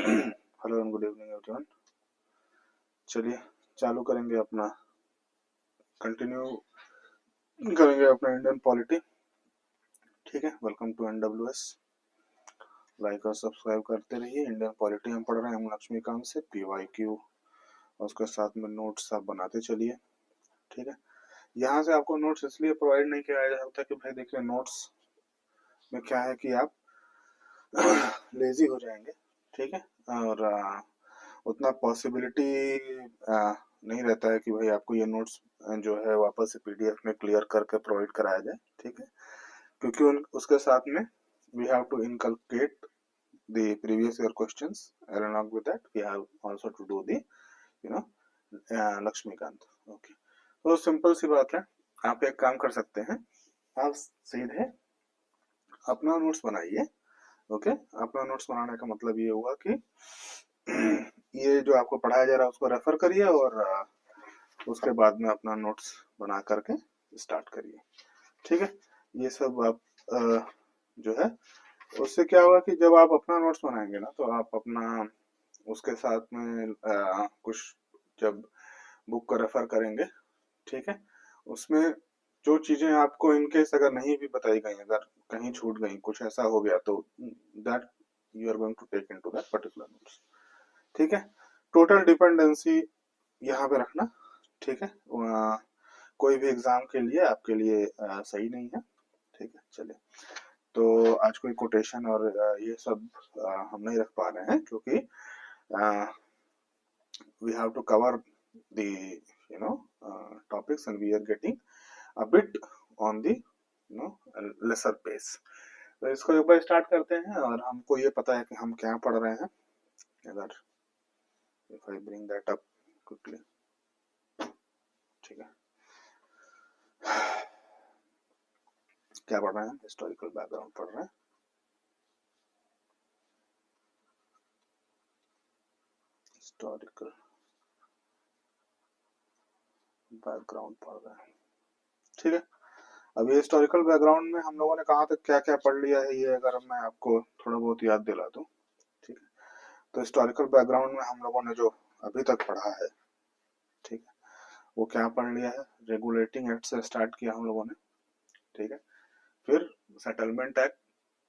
Hello and good evening everyone. चलिए चालू करेंगे अपना, कंटिन्यू करेंगे अपना इंडियन पॉलिटी। ठीक है, वेलकम टू एनडब्ल्यूएस। लाइक और सब्सक्राइब करते रहिए। इंडियन पॉलिटी हम पढ़ रहे हैं लक्ष्मीकांत से, पीवाईक्यू और उसके साथ में नोट्स आप बनाते चलिए। ठीक है, यहाँ से आपको नोट्स इसलिए प्रोवाइड नहीं किया जा सकता कि भाई देखिए नोट्स में क्या है कि आप लेजी हो जाएंगे। ठीक है, और उतना पॉसिबिलिटी नहीं रहता है कि भाई आपको ये नोट्स जो है वापस से पीडीएफ में क्लियर करके प्रोवाइड कराया जाए। ठीक है, क्योंकि उसके साथ में we have to inculcate the previous year questions and along with that we have also to do the you know Laxmikanth. Okay, तो सिंपल सी बात है। आप एक काम कर सकते हैं, आप सीधे अपना नोट्स बनाइए। ओके, अपना नोट्स बनाने का मतलब ये हुआ कि ये जो आपको पढ़ाया जा रहा है उसको रेफर करिए और उसके बाद में अपना नोट्स बना करके स्टार्ट करिए। ठीक है, ये सब आप जो है उससे क्या होगा कि जब आप अपना नोट्स बनाएंगे ना तो आप अपना उसके साथ में कुछ जब बुक को रेफर करेंगे, ठीक है, उसमें जो चीजें आपको इनकेस अगर नहीं भी बताई गई, अगर कहीं छूट गई, कुछ ऐसा हो गया, तो that you are going to take into that particular notes. ठीक है, टोटल डिपेंडेंसी यहाँ पे रखना। ठीक है, कोई भी एग्जाम के लिए आपके लिए सही नहीं है। ठीक है, चलिए, तो आज कोई कोटेशन और ये सब हम नहीं रख पा रहे हैं क्योंकि we have to cover the topics and we are getting a bit on the lesser pace। तो इसको एक बार स्टार्ट करते हैं और हमको ये पता है कि हम क्या पढ़ रहे हैं। अगर if I bring that up quickly, ठीक है, क्या पढ़ रहे हैं? हिस्टोरिकल बैकग्राउंड पढ़ रहे हैं। हिस्टोरिकल बैकग्राउंड पढ़ रहे हैं। ठीक है, अब ये हिस्टोरिकल बैकग्राउंड में हम लोगों ने कहाँ तक क्या क्या पढ़ लिया है, ये अगर मैं आपको थोड़ा बहुत याद दिला दूं। ठीक है, तो हिस्टोरिकल बैकग्राउंड में हम लोगों ने जो अभी तक पढ़ा है, ठीक है, वो क्या पढ़ लिया है? रेगुलेटिंग एक्ट से स्टार्ट किया हम लोगों ने। ठीक है, फिर settlement act,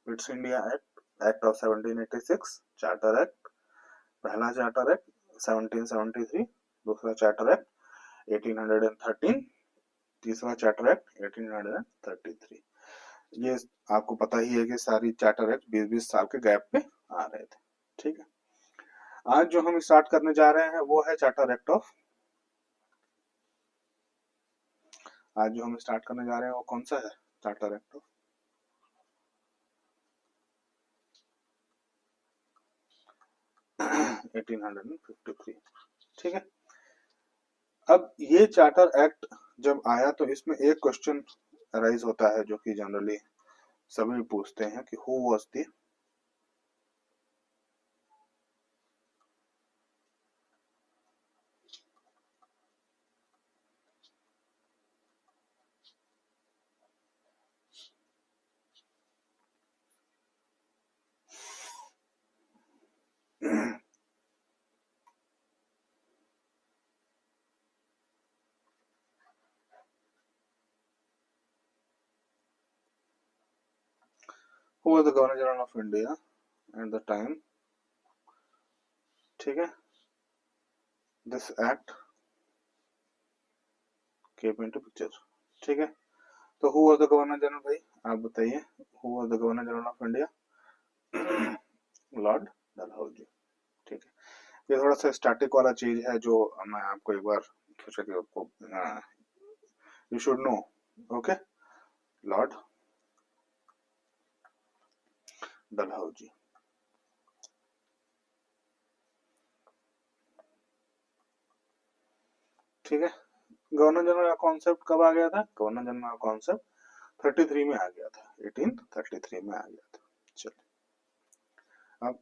British India act, act of 1786, charter act, पहला चार्टर एक्ट 1773, दूसरा चार्टर एक्ट 1813, तीसरा चार्टर एक्ट 1833। ये आपको पता ही है कि सारी चार्टर एक्ट 20-20 साल के गैप पे आ रहे थे। ठीक है, आज जो हम स्टार्ट करने जा रहे हैं वो है चार्टर एक्ट ऑफ, आज जो हम स्टार्ट करने जा रहे हैं वो कौन सा है? Charter act of 1853। ठीक है, अब ये चार्टर एक्ट जब आया तो इसमें एक क्वेश्चन राइज होता है जो कि जनरली सभी पूछते हैं कि who was the who was the governor general of India at the time. ठीक है, this act came into picture. ठीक है, तो who was the governor general, भाई आप बताइए, who was the governor general of India? Lord Dalhousie. ठीक है, ये थोड़ा सा स्टैटिक वाला चीज है जो मैं आपको एक बार सोचा कि आपको you should know. Okay, Lord Dalhousie. ठीक है, गवर्नर जनरल का कॉन्सेप्ट कब आ गया था? गवर्नर जनरल का कॉन्सेप्ट 33 में आ गया था, 1833 में आ गया था। चलिए, अब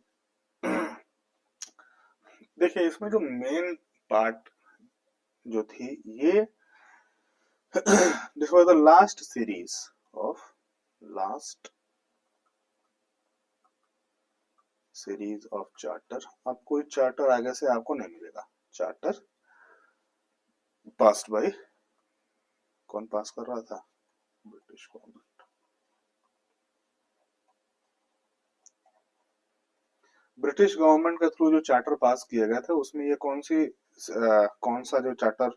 देखिए इसमें जो मेन पार्ट जो थी ये this was the last series of last series of charter. अब कोई चार्टर आगे से आपको नहीं मिलेगा। चार्टर पास्ड बाय, कौन पास कर रहा था? British government. ब्रिटिश गवर्नमेंट के थ्रू जो चार्टर पास किए गए थे उसमें ये कौन सा जो चार्टर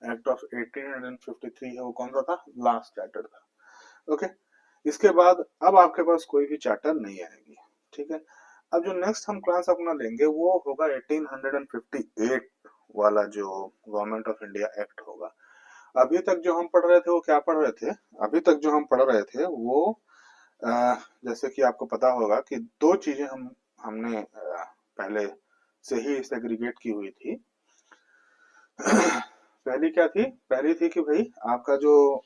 एक्ट ऑफ 1853 है वो कौन सा था? लास्ट चार्टर था। ओके, इसके बाद अब आपके पास कोई भी चार्टर नहीं आएगी। ठीक है, अब जो नेक्स्ट हम क्लास अपना लेंगे वो होगा 1858 वाला जो गवर्नमेंट ऑफ इंडिया एक्ट होगा। अभी तक जो हम पढ़ रहे थे वो क्या पढ़ रहे थे? अभी तक जो हम पढ़ रहे थे वो जैसे कि आपको पता होगा कि दो चीजें हमने पहले से ही सेग्रीगेट की हुई थी। पहली क्या थी? पहली थी कि भाई आपका जो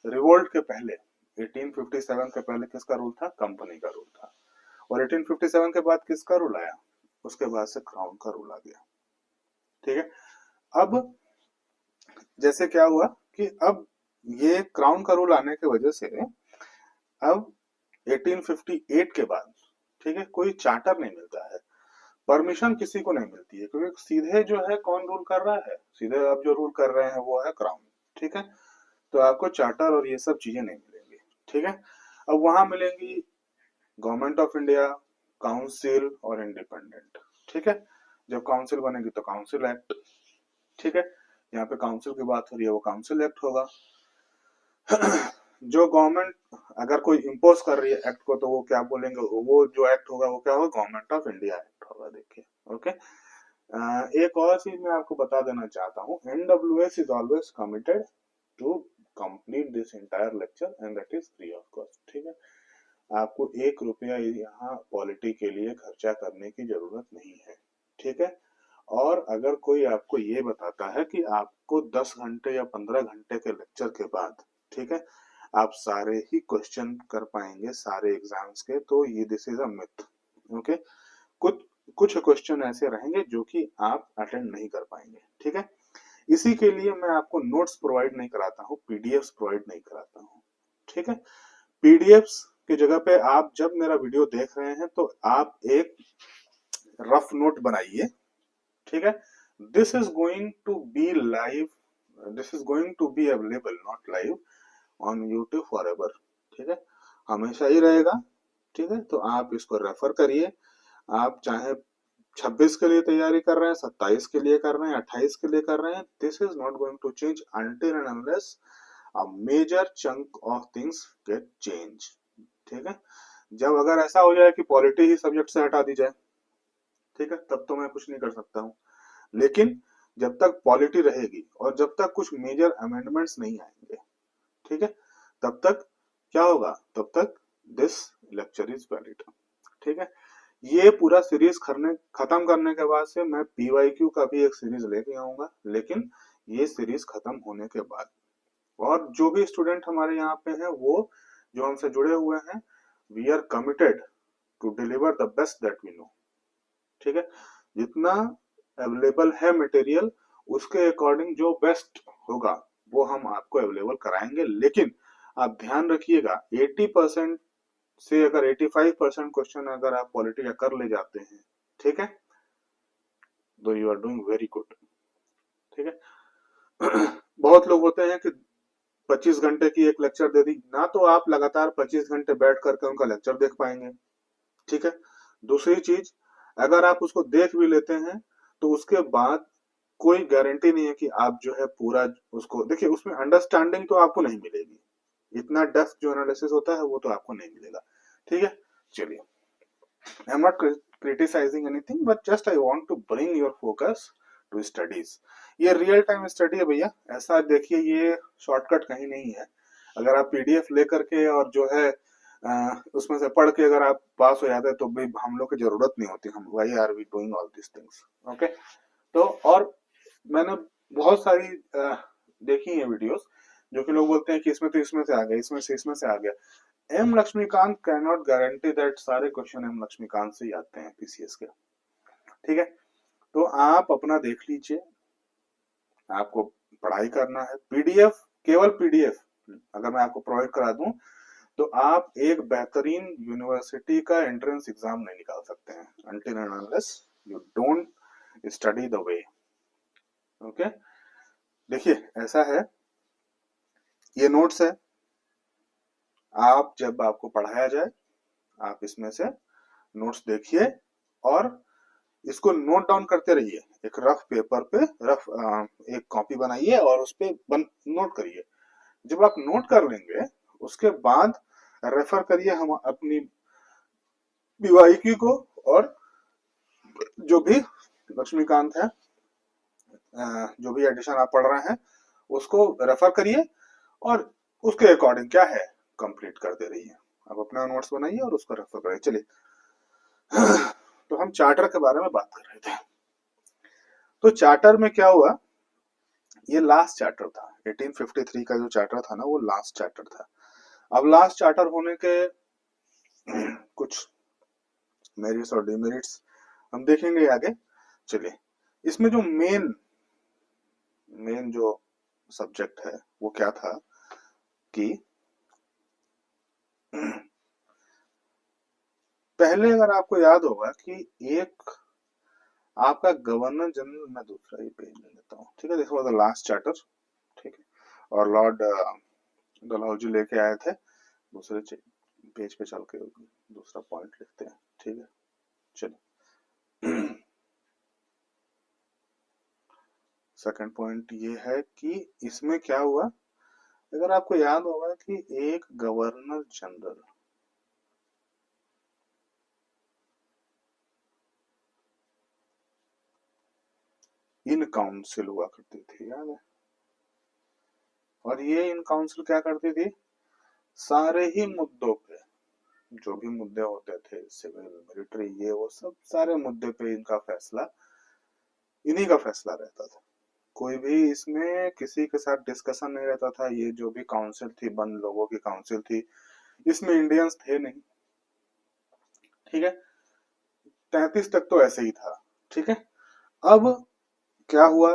रिवोल्ट के पहले 1857 के पहले किसका रूल था? कंपनी का रूल था। और 1857 के बाद किसका रूल आया? उसके बाद से क्राउन का रूल आ गया। ठीक है, अब जैसे क्या हुआ कि अब ये क्राउन का रूल आने की वजह से अब 1858 के बाद, ठीक है, कोई चार्टर नहीं मिलता है, परमिशन किसी को नहीं मिलती है, क्योंकि सीधे जो है कौन रूल कर रहा है? सीधे अब जो रूल कर रहे हैं वो है क्राउन। ठीक है, तो आपको चार्टर और ये सब चीजें नहीं मिलेंगी। ठीक है, अब वहां मिलेंगी गवर्नमेंट ऑफ इंडिया, काउंसिल और इंडिपेंडेंट। ठीक है, जब काउंसिल बनेगी तो काउंसिल एक्ट। ठीक है, यहाँ पे काउंसिल की बात हो रही है, वो काउंसिल एक्ट होगा। जो गवर्नमेंट अगर कोई इम्पोज कर रही है एक्ट को तो वो क्या बोलेंगे? वो जो एक्ट होगा वो क्या होगा? गवर्नमेंट ऑफ इंडिया एक्ट होगा। देखिए, ओके। एक और चीज मैं आपको बता देना चाहता हूँ, NWS is always committed to complete this entire lecture and that is free of cost. ठीक है, आपको 1 रुपया यहाँ पॉलिटी के लिए खर्चा करने की जरूरत नहीं है। ठीक है, और अगर कोई आपको ये बताता है कि आपको 10 घंटे या 15 घंटे के लेक्चर के बाद, ठीक है, आप सारे ही क्वेश्चन कर पाएंगे सारे एग्जाम्स के, तो ये this is a myth. Okay, कुछ कुछ क्वेश्चन ऐसे रहेंगे जो कि आप अटेंड नहीं कर पाएंगे। ठीक है, इसी के लिए मैं आपको नोट्स प्रोवाइड नहीं कराता हूँ, पीडीएफ्स प्रोवाइड नहीं कराता हूँ। ठीक है, पीडीएफ्स की जगह पे आप जब मेरा वीडियो देख रहे हैं तो आप एक रफ नोट बनाइए। ठीक है, this is going to be live, this is going to be available not live on YouTube forever. ठीक है, हमेशा ही रहेगा। ठीक है, तो आप इसको रेफर करिए। आप चाहे 26 के लिए तैयारी कर रहे हैं, 27 के लिए कर रहे हैं, 28 के लिए कर रहे हैं, this is not going to change until and unless a major chunk of things get change. ठीक है, जब अगर ऐसा हो जाए कि पॉलिटी ही सब्जेक्ट से हटा दी जाए, ठीक है, तब तो मैं कुछ नहीं कर सकता हूँ। लेकिन जब तक पॉलिटी रहेगी और जब तक कुछ मेजर अमेंडमेंट्स नहीं आएंगे, ठीक है, तब तक क्या होगा? तब तक दिस लेक्चर इज वैलिड। ठीक है, ये पूरा सीरीज खत्म करने के बाद से मैं PYQ का भी एक सीरीज लेके आऊंगा, लेकिन ये सीरीज खत्म होने के बाद। और जो भी स्टूडेंट हमारे यहाँ पे हैं, वो जो हमसे जुड़े हुए हैं, we are committed to deliver the best that we know. ठीक है, जितना अवेलेबल है मटेरियल उसके अकॉर्डिंग जो बेस्ट होगा वो हम आपको अवेलेबल कराएंगे। लेकिन आप ध्यान रखिएगा, 80% से अगर 85% क्वेश्चन अगर आप पॉलिटी का कर ले जाते हैं, ठीक है, तो you are doing very good. ठीक है, बहुत लोग होते हैं कि 25 घंटे की एक लेक्चर दे दी ना, तो आप लगातार 25 घंटे बैठ करके उनका लेक्चर देख पाएंगे। ठीक है, दूसरी चीज, अगर आप उसको देख भी लेते हैं तो उसके बाद कोई गारंटी नहीं है कि आप जो है पूरा उसको देखिए, उसमें अंडरस्टैंडिंग तो आपको नहीं मिलेगी, इतना डेप्थ जो एनालिसिस होता है वो तो आपको नहीं मिलेगा। ठीक है, चलिए, I am not criticising anything, but just I want to bring your focus to studies. ये रियल टाइम स्टडी है भैया, ऐसा देखिए, ये शॉर्टकट कहीं नहीं है। अगर आप पीडीएफ लेकर के और जो है उसमें से पढ़ के अगर आप पास हो जाते तो भाई हम लोग की जरूरत नहीं होती, हम why are we doing all this things. Okay, तो और मैंने बहुत सारी देखी है वीडियोस, जो कि लोग बोलते हैं कि इसमें तो इसमें से आ गया, इसमें से आ गया। M Laxmikanth can not guarantee that सारे क्वेश्चन एम लक्ष्मीकांत से ही आते हैं पीसीएस के। ठीक है, तो आप अपना देख लीजिए, आपको पढ़ाई करना है। पीडीएफ, केवल पीडीएफ अगर मैं आपको प्रोवाइड करा दूं तो आप एक बेहतरीन यूनिवर्सिटी का एंट्रेंस एग्जाम नहीं निकाल सकते हैं until and unless you don't study the way। Okay, देखिए ऐसा है, ये नोट्स है, आप जब आपको पढ़ाया जाए आप इसमें से नोट्स देखिए और इसको नोट डाउन करते रहिए। एक रफ पेपर पे रफ एक कॉपी बनाइए और उस पे नोट करिए। जब आप नोट कर लेंगे उसके बाद रेफर करिए हम अपनी बीवाईक्यू को, और जो भी लक्ष्मीकांत है, जो भी एडिशन आप पढ़ रहे हैं उसको रेफर करिए और उसके अकॉर्डिंग क्या है कंप्लीट करते रहिए। आप अपना नोट्स बनाइए और उसको रेफर करिए। चलिए तो हम चार्टर के बारे में बात कर रहे थे। तो चार्टर में क्या हुआ, ये लास्ट चार्टर था 1853 का जो चार्टर था ना, वो लास्ट चार्टर था। अब लास्ट चार्टर होने के कुछ मेरिट्स और डिमेरिट्स हम देखेंगे आगे। चलिए, इसमें जो मेन जो सब्जेक्ट है वो क्या था कि पहले अगर आपको याद होगा कि एक आपका गवर्नर जनरल, मैं दूसरा ही पेज ले लेता हूँ, ठीक है, this was the last charter, ठीक है, और लॉर्ड डलहौजी लेके आए थे। दूसरे पेज पे चल के दूसरा पॉइंट लिखते हैं, ठीक है। चलिए सेकंड पॉइंट ये है कि इसमें क्या हुआ, अगर आपको याद होगा कि एक गवर्नर जनरल इन काउंसिल हुआ करती थी, याद है। और ये इन काउंसिल क्या करती थी, सारे ही मुद्दों पे, जो भी मुद्दे होते थे सिविल मिलिट्री ये वो सब सारे मुद्दे पे इनका फैसला, इन्हीं का फैसला रहता था। कोई भी इसमें किसी के साथ डिस्कशन नहीं रहता था। ये जो भी काउंसिल थी बंद लोगों की काउंसिल थी, इसमें इंडियंस थे नहीं, ठीक है। 33 तक तो ऐसे ही था, ठीक है। अब क्या हुआ,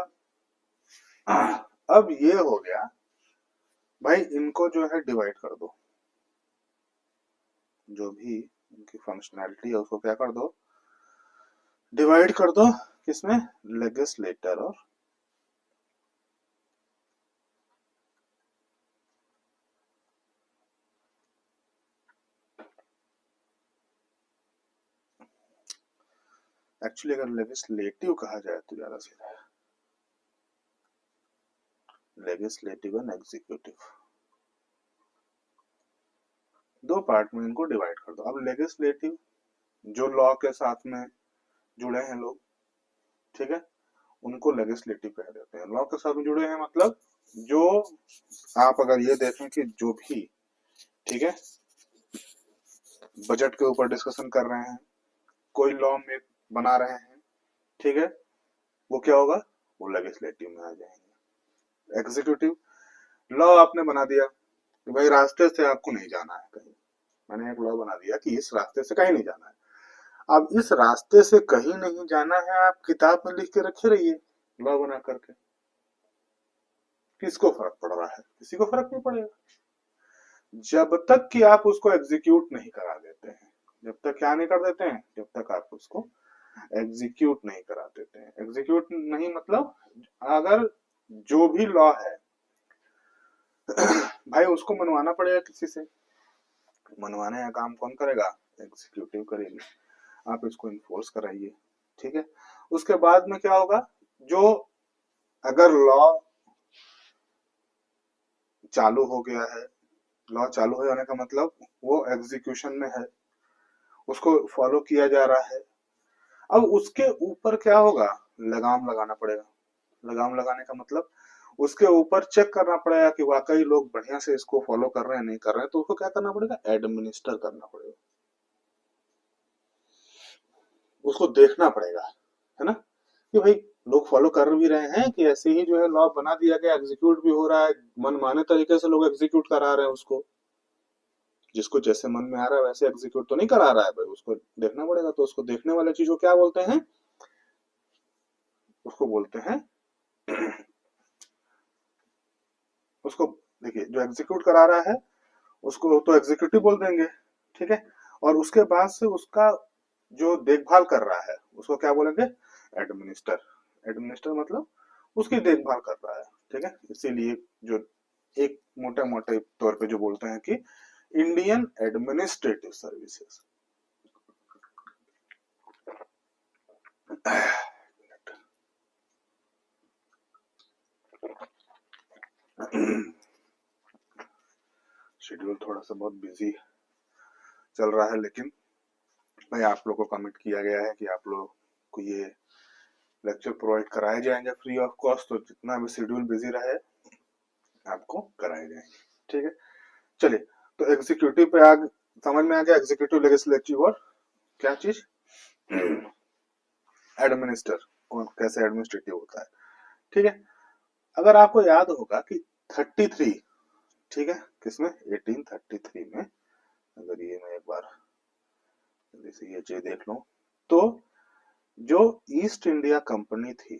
अब ये हो गया भाई इनको जो है डिवाइड कर दो, जो भी इनकी फंक्शनैलिटी है उसको क्या कर दो, डिवाइड कर दो, किसमें, लेजिस्लेटर और एक्चुअली अगर लेजिस्लेटिव कहा जाए तो ज्यादा सीधा है, लेजिस्लेटिव एंड एग्जीक्यूटिव, दो पार्ट में इनको डिवाइड कर दो। अब लेजिस्लेटिव जो लॉ के साथ में जुड़े हैं लोग, ठीक है, उनको लेजिस्लेटिव कह देते हैं। लॉ के साथ में जुड़े हैं मतलब जो आप अगर ये देखें कि जो भी, ठीक है, बजट के ऊपर डिस्कशन कर रहे हैं, कोई लॉ में बना रहे हैं, ठीक है, वो क्या होगा, वो लेजिस्लेटिव में आ जाएंगे। एग्जीक्यूटिव, लॉ आपने बना दिया कि भाई रास्ते से आपको नहीं जाना है कहीं, मैंने एक लॉ बना दिया कि इस रास्ते से कहीं नहीं जाना है। अब इस रास्ते से कहीं नहीं जाना है, आप किताब में लिख के रखे रहिए लॉ बना करके, किसको फर्क पड़ रहा है, किसी को फर्क नहीं पड़ेगा जब तक कि आप उसको एग्जीक्यूट नहीं करा देते हैं। जब तक क्या नहीं कर देते हैं, जब तक आप उसको एग्जीक्यूट नहीं करा देते हैं। एग्जीक्यूट नहीं मतलब अगर जो भी लॉ है भाई उसको मनवाना पड़ेगा किसी से, मनवाने का काम कौन करेगा, एग्जीक्यूटिव करेगी। आप इसको इन्फोर्स कराइए, ठीक है। उसके बाद में क्या होगा, जो अगर लॉ चालू हो गया है, लॉ चालू हो जाने का मतलब वो एग्जीक्यूशन में है, उसको फॉलो किया जा रहा है। अब उसके ऊपर क्या होगा, लगाम लगाना पड़ेगा। लगाम लगाने का मतलब उसके ऊपर चेक करना पड़ेगा कि वाकई लोग बढ़िया से इसको फॉलो कर रहे हैं नहीं कर रहे हैं, तो उसको क्या करना पड़ेगा, एडमिनिस्टर करना पड़ेगा, उसको देखना पड़ेगा, है ना, कि भाई लोग फॉलो कर भी रहे हैं कि ऐसे ही जो है लॉ बना दिया गया एग्जीक्यूट भी हो रहा है, मनमाने तरीके से लोग एग्जीक्यूट करा रहे हैं उसको, जिसको जैसे मन में आ रहा है वैसे एग्जीक्यूट तो नहीं करा रहा है भाई, उसको देखना पड़ेगा। तो उसको देखने वाले चीज को क्या बोलते हैं, उसको बोलते हैं उसको, देखिए जो एग्जीक्यूट करा रहा है उसको तो एग्जीक्यूटिव बोल देंगे, ठीक है। और उसके बाद से उसका जो देखभाल कर रहा है उसको क्या बोलेंगे, एडमिनिस्टर। एडमिनिस्टर मतलब उसकी देखभाल कर रहा है, ठीक है। इसीलिए जो एक मोटे मोटे तौर पे जो बोलते हैं कि इंडियन एडमिनिस्ट्रेटिव सर्विसेज। शेड्यूल थोड़ा सा बहुत बिजी चल रहा है, लेकिन भाई आप लोग को कमिट किया गया है कि आप लोग को ये लेक्चर प्रोवाइड कराए जाएंगे फ्री ऑफ कॉस्ट, तो जितना भी शेड्यूल बिजी रहे आपको कराए जाएंगे, ठीक है। चलिए, तो एग्जीक्यूटिव पे आ समझ में आ गया, एग्जीक्यूटिव लेजिस्लेटिव और क्या चीज, एडमिनिस्टर, कौन कैसे एडमिनिस्ट्रेटिव होता है, ठीक है। अगर आपको याद होगा कि 33, ठीक है, किसमें 1833 में, अगर ये मैं एक बार जैसे ये चीज देख लूं, तो जो ईस्ट इंडिया कंपनी थी,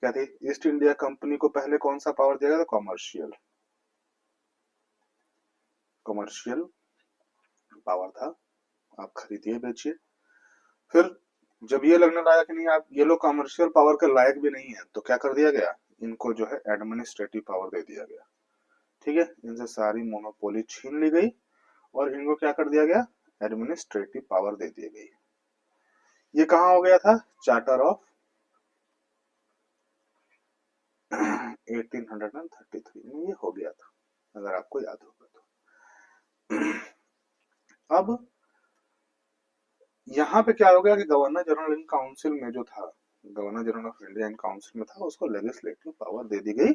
क्या थी, ईस्ट इंडिया कंपनी को पहले कौन सा पावर दिया गया था, कॉमर्शियल, कॉमर्शियल पावर था, आप खरीदिए बेचिए। फिर जब ये लगने लगा कि नहीं आप ये लोग कॉमर्शियल पावर के लायक भी नहीं है, तो क्या कर दिया गया, इनको जो है एडमिनिस्ट्रेटिव पावर दे दिया गया, ठीक है। इनसे सारी मोनोपोली छीन ली गई और इनको क्या कर दिया गया, एडमिनिस्ट्रेटिव पावर दे दी गई। ये कहाँ हो गया था, चार्टर ऑफ 1833 में ये हो गया था, अगर आपको याद होगा तो। अब यहाँ पे क्या हो गया कि गवर्नर जनरल इन काउंसिल में जो था, governor general of India in council में था, उसको लेजिस्लेटिव पावर दे दी गई।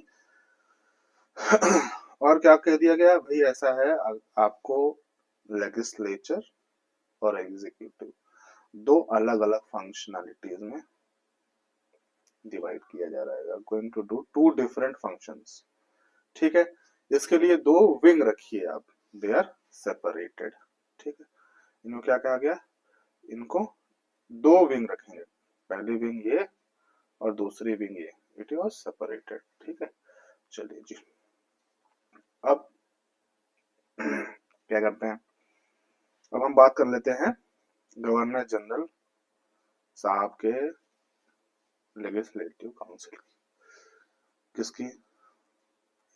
और क्या कह दिया गया, भाई ऐसा है आपको लेजिस्लेचर और एग्जीक्यूटिव दो अलग अलग फंक्शनैलिटीज में डिवाइड किया जा रहा है, going to do two different functions, ठीक है। इसके लिए दो विंग रखिए आप, दे आर सेपरेटेड, ठीक है। इनको क्या कहा गया, इनको दो विंग रखेंगे, पहली विंग ये और दूसरी विंग ये, इट वॉज सेपरेटेड, ठीक है। चलिए जी, अब क्या करते हैं, अब हम बात कर लेते हैं गवर्नर जनरल साहब के लेजिस्लेटिव काउंसिल किसकी,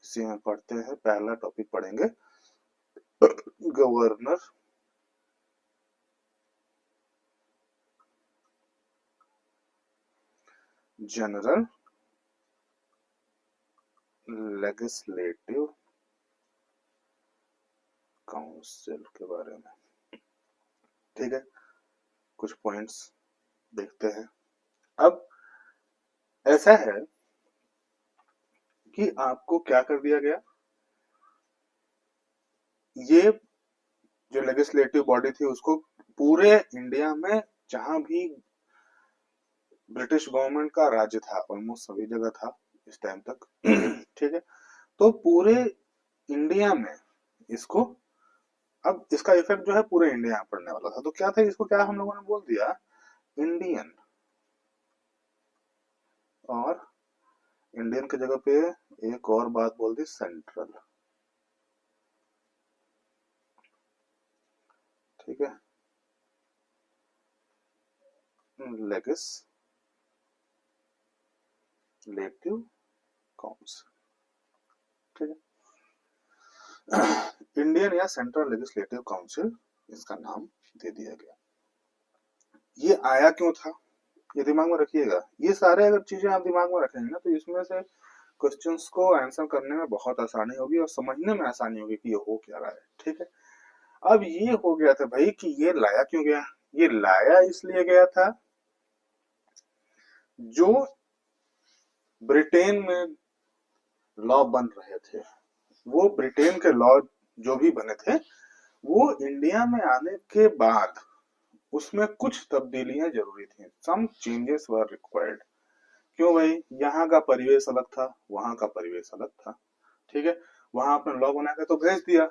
इसी में पढ़ते हैं, पहला टॉपिक पढ़ेंगे गवर्नर जनरल लेजिस्लेटिव काउंसिल के बारे में, ठीक है। कुछ पॉइंट्स देखते हैं। अब ऐसा है कि आपको क्या कर दिया गया, ये जो लेजिस्लेटिव बॉडी थी उसको पूरे इंडिया में जहां भी ब्रिटिश गवर्नमेंट का राज्य था, ऑलमोस्ट सभी जगह था इस टाइम तक, ठीक है। तो पूरे इंडिया में इसको, अब इसका इफेक्ट जो है पूरे इंडिया में पड़ने वाला था, तो क्या था, इसको क्या हम लोगों ने बोल दिया, इंडियन, और इंडियन की जगह पे एक और बात बोल दी, सेंट्रल, ठीक है, लेजिस्लेटिव काउंसिल, ठीक है। इंडियन या सेंट्रल लेजिस्लेटिव काउंसिल इसका नाम दे दिया गया। ये आया क्यों था, ये दिमाग में रखिएगा, ये सारे अगर चीजें आप दिमाग में रखेंगे ना, तो इसमें से क्वेश्चंस को आंसर करने में बहुत आसानी होगी और समझने में आसानी होगी कि ये हो क्या रहा है, ठीक है। अब ये हो गया था भाई कि ये लाया क्यों गया, ये लाया इसलिए गया था, जो ब्रिटेन में लॉ बन रहे थे, वो ब्रिटेन के लॉ जो भी बने थे, वो इंडिया में आने के बाद उसमें कुछ तब्दीलियां जरूरी थी, सम चेंजेस वर रिक्वायर्ड। क्यों भाई, यहाँ का परिवेश अलग था, वहां का परिवेश अलग था, ठीक है। वहां आपने लॉ बना के तो भेज दिया,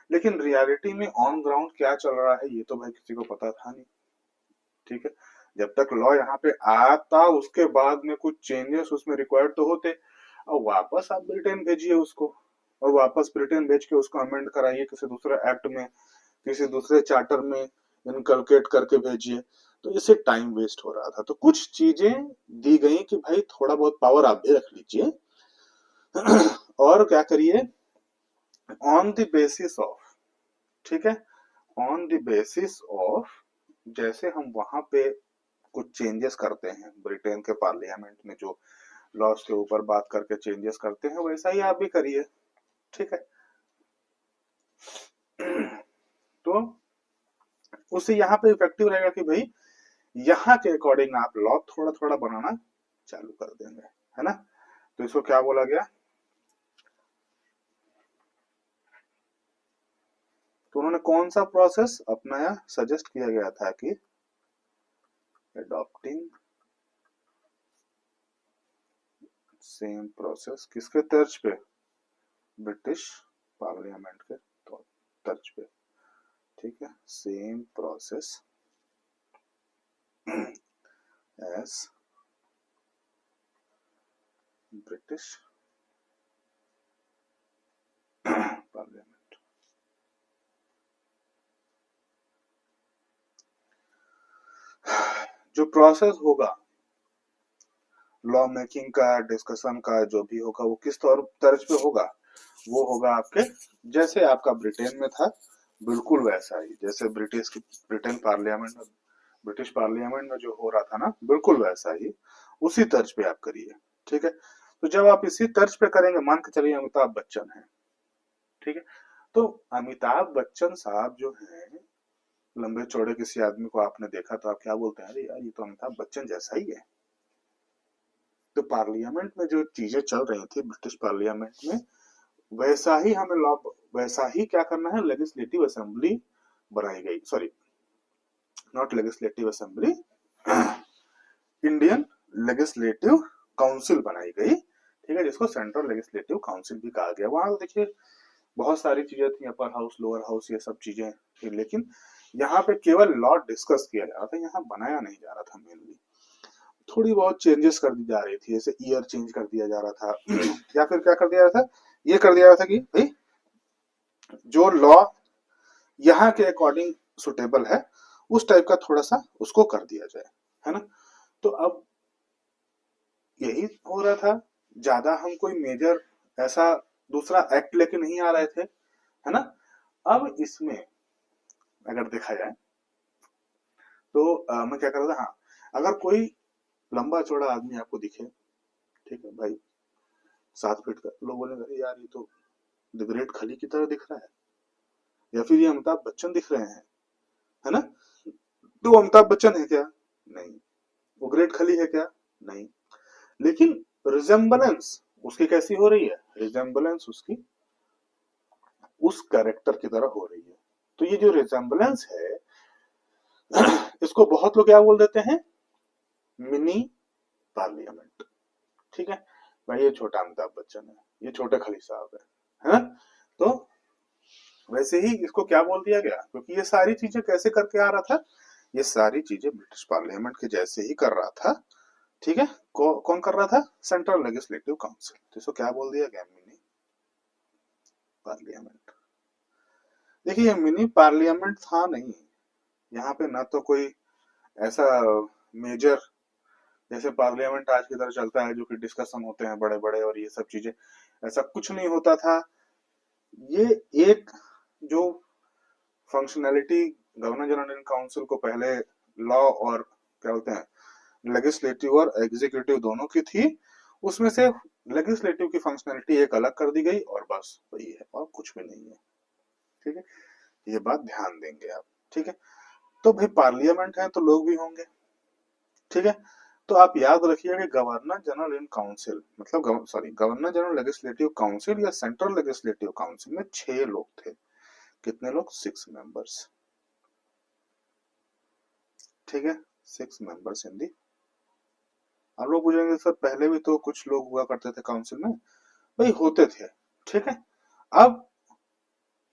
लेकिन रियलिटी में ऑन ग्राउंड क्या चल रहा है ये तो भाई किसी को पता था नहीं, ठीक है। जब तक लॉ यहाँ पे आता उसके बाद में कुछ चेंजेस उसमें रिक्वायर्ड तो होते, और वापस आप ब्रिटेन भेजिए उसको, और वापस ब्रिटेन भेज के उसको अमेंड कराइए किसी दूसरे एक्ट में, किसी दूसरे चार्टर में इनकलकेट करके भेजिए। तो इससे टाइम वेस्ट हो रहा था। तो कुछ चीजें दी गई कि भाई थोड़ा बहुत पावर आप भी रख लीजिए और क्या करिए, ऑन द बेसिस ऑफ, ठीक है, ऑन द बेसिस ऑफ, जैसे हम वहां पे कुछ चेंजेस करते हैं ब्रिटेन के पार्लियामेंट में, जो लॉस के ऊपर बात करके चेंजेस करते हैं, वैसा ही आप भी करिए, ठीक है। तो उससे यहाँ पे इफेक्टिव रहेगा कि भाई यहाँ के अकॉर्डिंग आप लॉ थोड़ा थोड़ा बनाना चालू कर देंगे, है ना। तो इसको क्या बोला गया, तो उन्होंने कौन सा प्रोसेस अपनाया, सजेस्ट किया गया था कि अडॉप्टिंग सेम प्रोसेस, किसके तर्ज पे, ब्रिटिश पार्लियामेंट के तर्ज पे, ठीक है, same process as British Parliament. जो प्रोसेस होगा लॉ मेकिंग का, डिस्कशन का, जो भी होगा वो किस तौर तर्ज पे होगा, वो होगा आपके, जैसे आपका ब्रिटेन में था बिल्कुल वैसा ही, जैसे ब्रिटेन पार्लियामेंट में, ब्रिटिश पार्लियामेंट में जो हो रहा था ना, बिल्कुल वैसा ही उसी तर्ज पे आप करिए, ठीक है। तो जब आप इसी तर्ज पे करेंगे, मान के चलिए अमिताभ बच्चन है, ठीक है, तो अमिताभ बच्चन साहब जो है, लंबे चौड़े किसी आदमी को आपने देखा तो आप क्या बोलते हैं, अरे यार ये तो अमिताभ बच्चन जैसा ही है। तो पार्लियामेंट में जो चीजें चल रही थी ब्रिटिश पार्लियामेंट में, वैसा ही हमें लॉ, वैसा ही क्या करना है, लेजिस्लेटिव असेंबली बनाई गई, sorry not legislative assembly, Indian legislative council बनाई गई, ठीक है, जिसको सेंट्रल लेजिस्लेटिव काउंसिल भी कहा गया। वहां देखिए बहुत सारी चीजें थी, अपर हाउस लोअर हाउस ये सब चीजें थी, लेकिन यहाँ पे केवल लॉ डिस्कस किया जा रहा था, यहाँ बनाया नहीं जा रहा था मेनली। थोड़ी बहुत चेंजेस कर दी जा रही थी, जैसे ईयर चेंज कर दिया जा रहा था या फिर क्या कर दिया जा रहा था, ये कर दिया जा रहा था कि भाई जो लॉ यहाँ के अकॉर्डिंग सुटेबल है उस टाइप का थोड़ा सा उसको कर दिया जाए, है ना। तो अब यही हो रहा था, ज्यादा हम कोई मेजर ऐसा दूसरा एक्ट लेके नहीं आ रहे थे, है ना। अब इसमें अगर देखा जाए तो मैं क्या कर रहा था, हाँ, अगर कोई लंबा चौड़ा आदमी आपको दिखे, ठीक है भाई, 7 फीट का, लोग बोलेंगे यार ये तो द ग्रेट खली की तरह दिख रहा है, या फिर ये अमिताभ बच्चन दिख रहे हैं, है ना। तो वो अमिताभ बच्चन है क्या, नहीं। वो ग्रेट खली है क्या, नहीं। लेकिन रिजेम्बलेंस उसकी कैसी हो रही है, रिजेम्बलेंस उसकी उस कैरेक्टर की तरह हो रही है। तो ये जो रिजेम्बलेंस है इसको बहुत लोग क्या बोल देते हैं, मिनी पार्लियामेंट, ठीक है भाई, ये छोटा अमिताभ बच्चन है, ये छोटे खली साहब है ना। तो वैसे ही इसको क्या बोल दिया गया, क्योंकि ये सारी चीजें कैसे करके आ रहा था, ये सारी चीजें ब्रिटिश पार्लियामेंट के जैसे ही कर रहा था, ठीक है। कौन कर रहा था, सेंट्रल लेजिस्लेटिव काउंसिल। तो इसको क्या बोल दिया गया, मिनी पार्लियामेंट। देखिए ये मिनी पार्लियामेंट था नहीं, यहाँ पे ना तो कोई ऐसा मेजर, जैसे पार्लियामेंट आज की तरह चलता है जो कि डिस्कशन होते हैं बड़े बड़े और ये सब चीजें, ऐसा कुछ नहीं होता था। ये एक जो फंक्शनैलिटी गवर्नर जनरल काउंसिल को पहले लॉ और क्या बोलते हैं लेजिस्लेटिव और एग्जीक्यूटिव दोनों की थी, उसमें से लेजिस्लेटिव की फंक्शनैलिटी एक अलग कर दी गई और बस वही है और कुछ भी नहीं है, ठीक है। ये बात ध्यान देंगे आप, ठीक है। तो भाई पार्लियामेंट है तो लोग भी होंगे, ठीक है। तो आप याद रखिए कि गवर्नर जनरल इन काउंसिल मतलब sorry governor general legislative council या सेंट्रल लेजिस्लेटिव काउंसिल में 6 लोग थे। कितने लोग, 6 मेंबर्स, ठीक है, 6 मेंबर्स इन दी। आप लोग पूछेंगे सर पहले भी तो कुछ लोग हुआ करते थे काउंसिल में, भाई होते थे, ठीक है। अब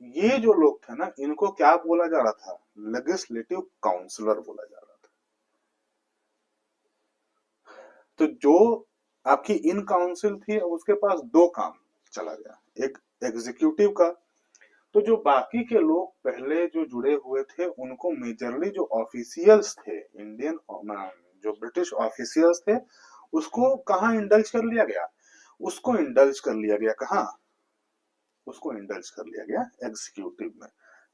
ये जो लोग थे ना, इनको क्या बोला जा रहा था, लेजिस्लेटिव काउंसलर बोला जा रहा था। तो जो आपकी इन काउंसिल थी, उसके पास दो काम चला गया, एक एग्जीक्यूटिव का। तो जो बाकी के लोग पहले जो जुड़े हुए थे उनको मेजरली जो ऑफिशियल्स थे इंडियन, जो ब्रिटिश ऑफिशियल्स थे, उसको कहाँ इंडल्ज कर लिया गया, उसको इंडल्ज कर लिया गया कहाँ, उसको इंडल्ज कर लिया गया एग्जीक्यूटिव में।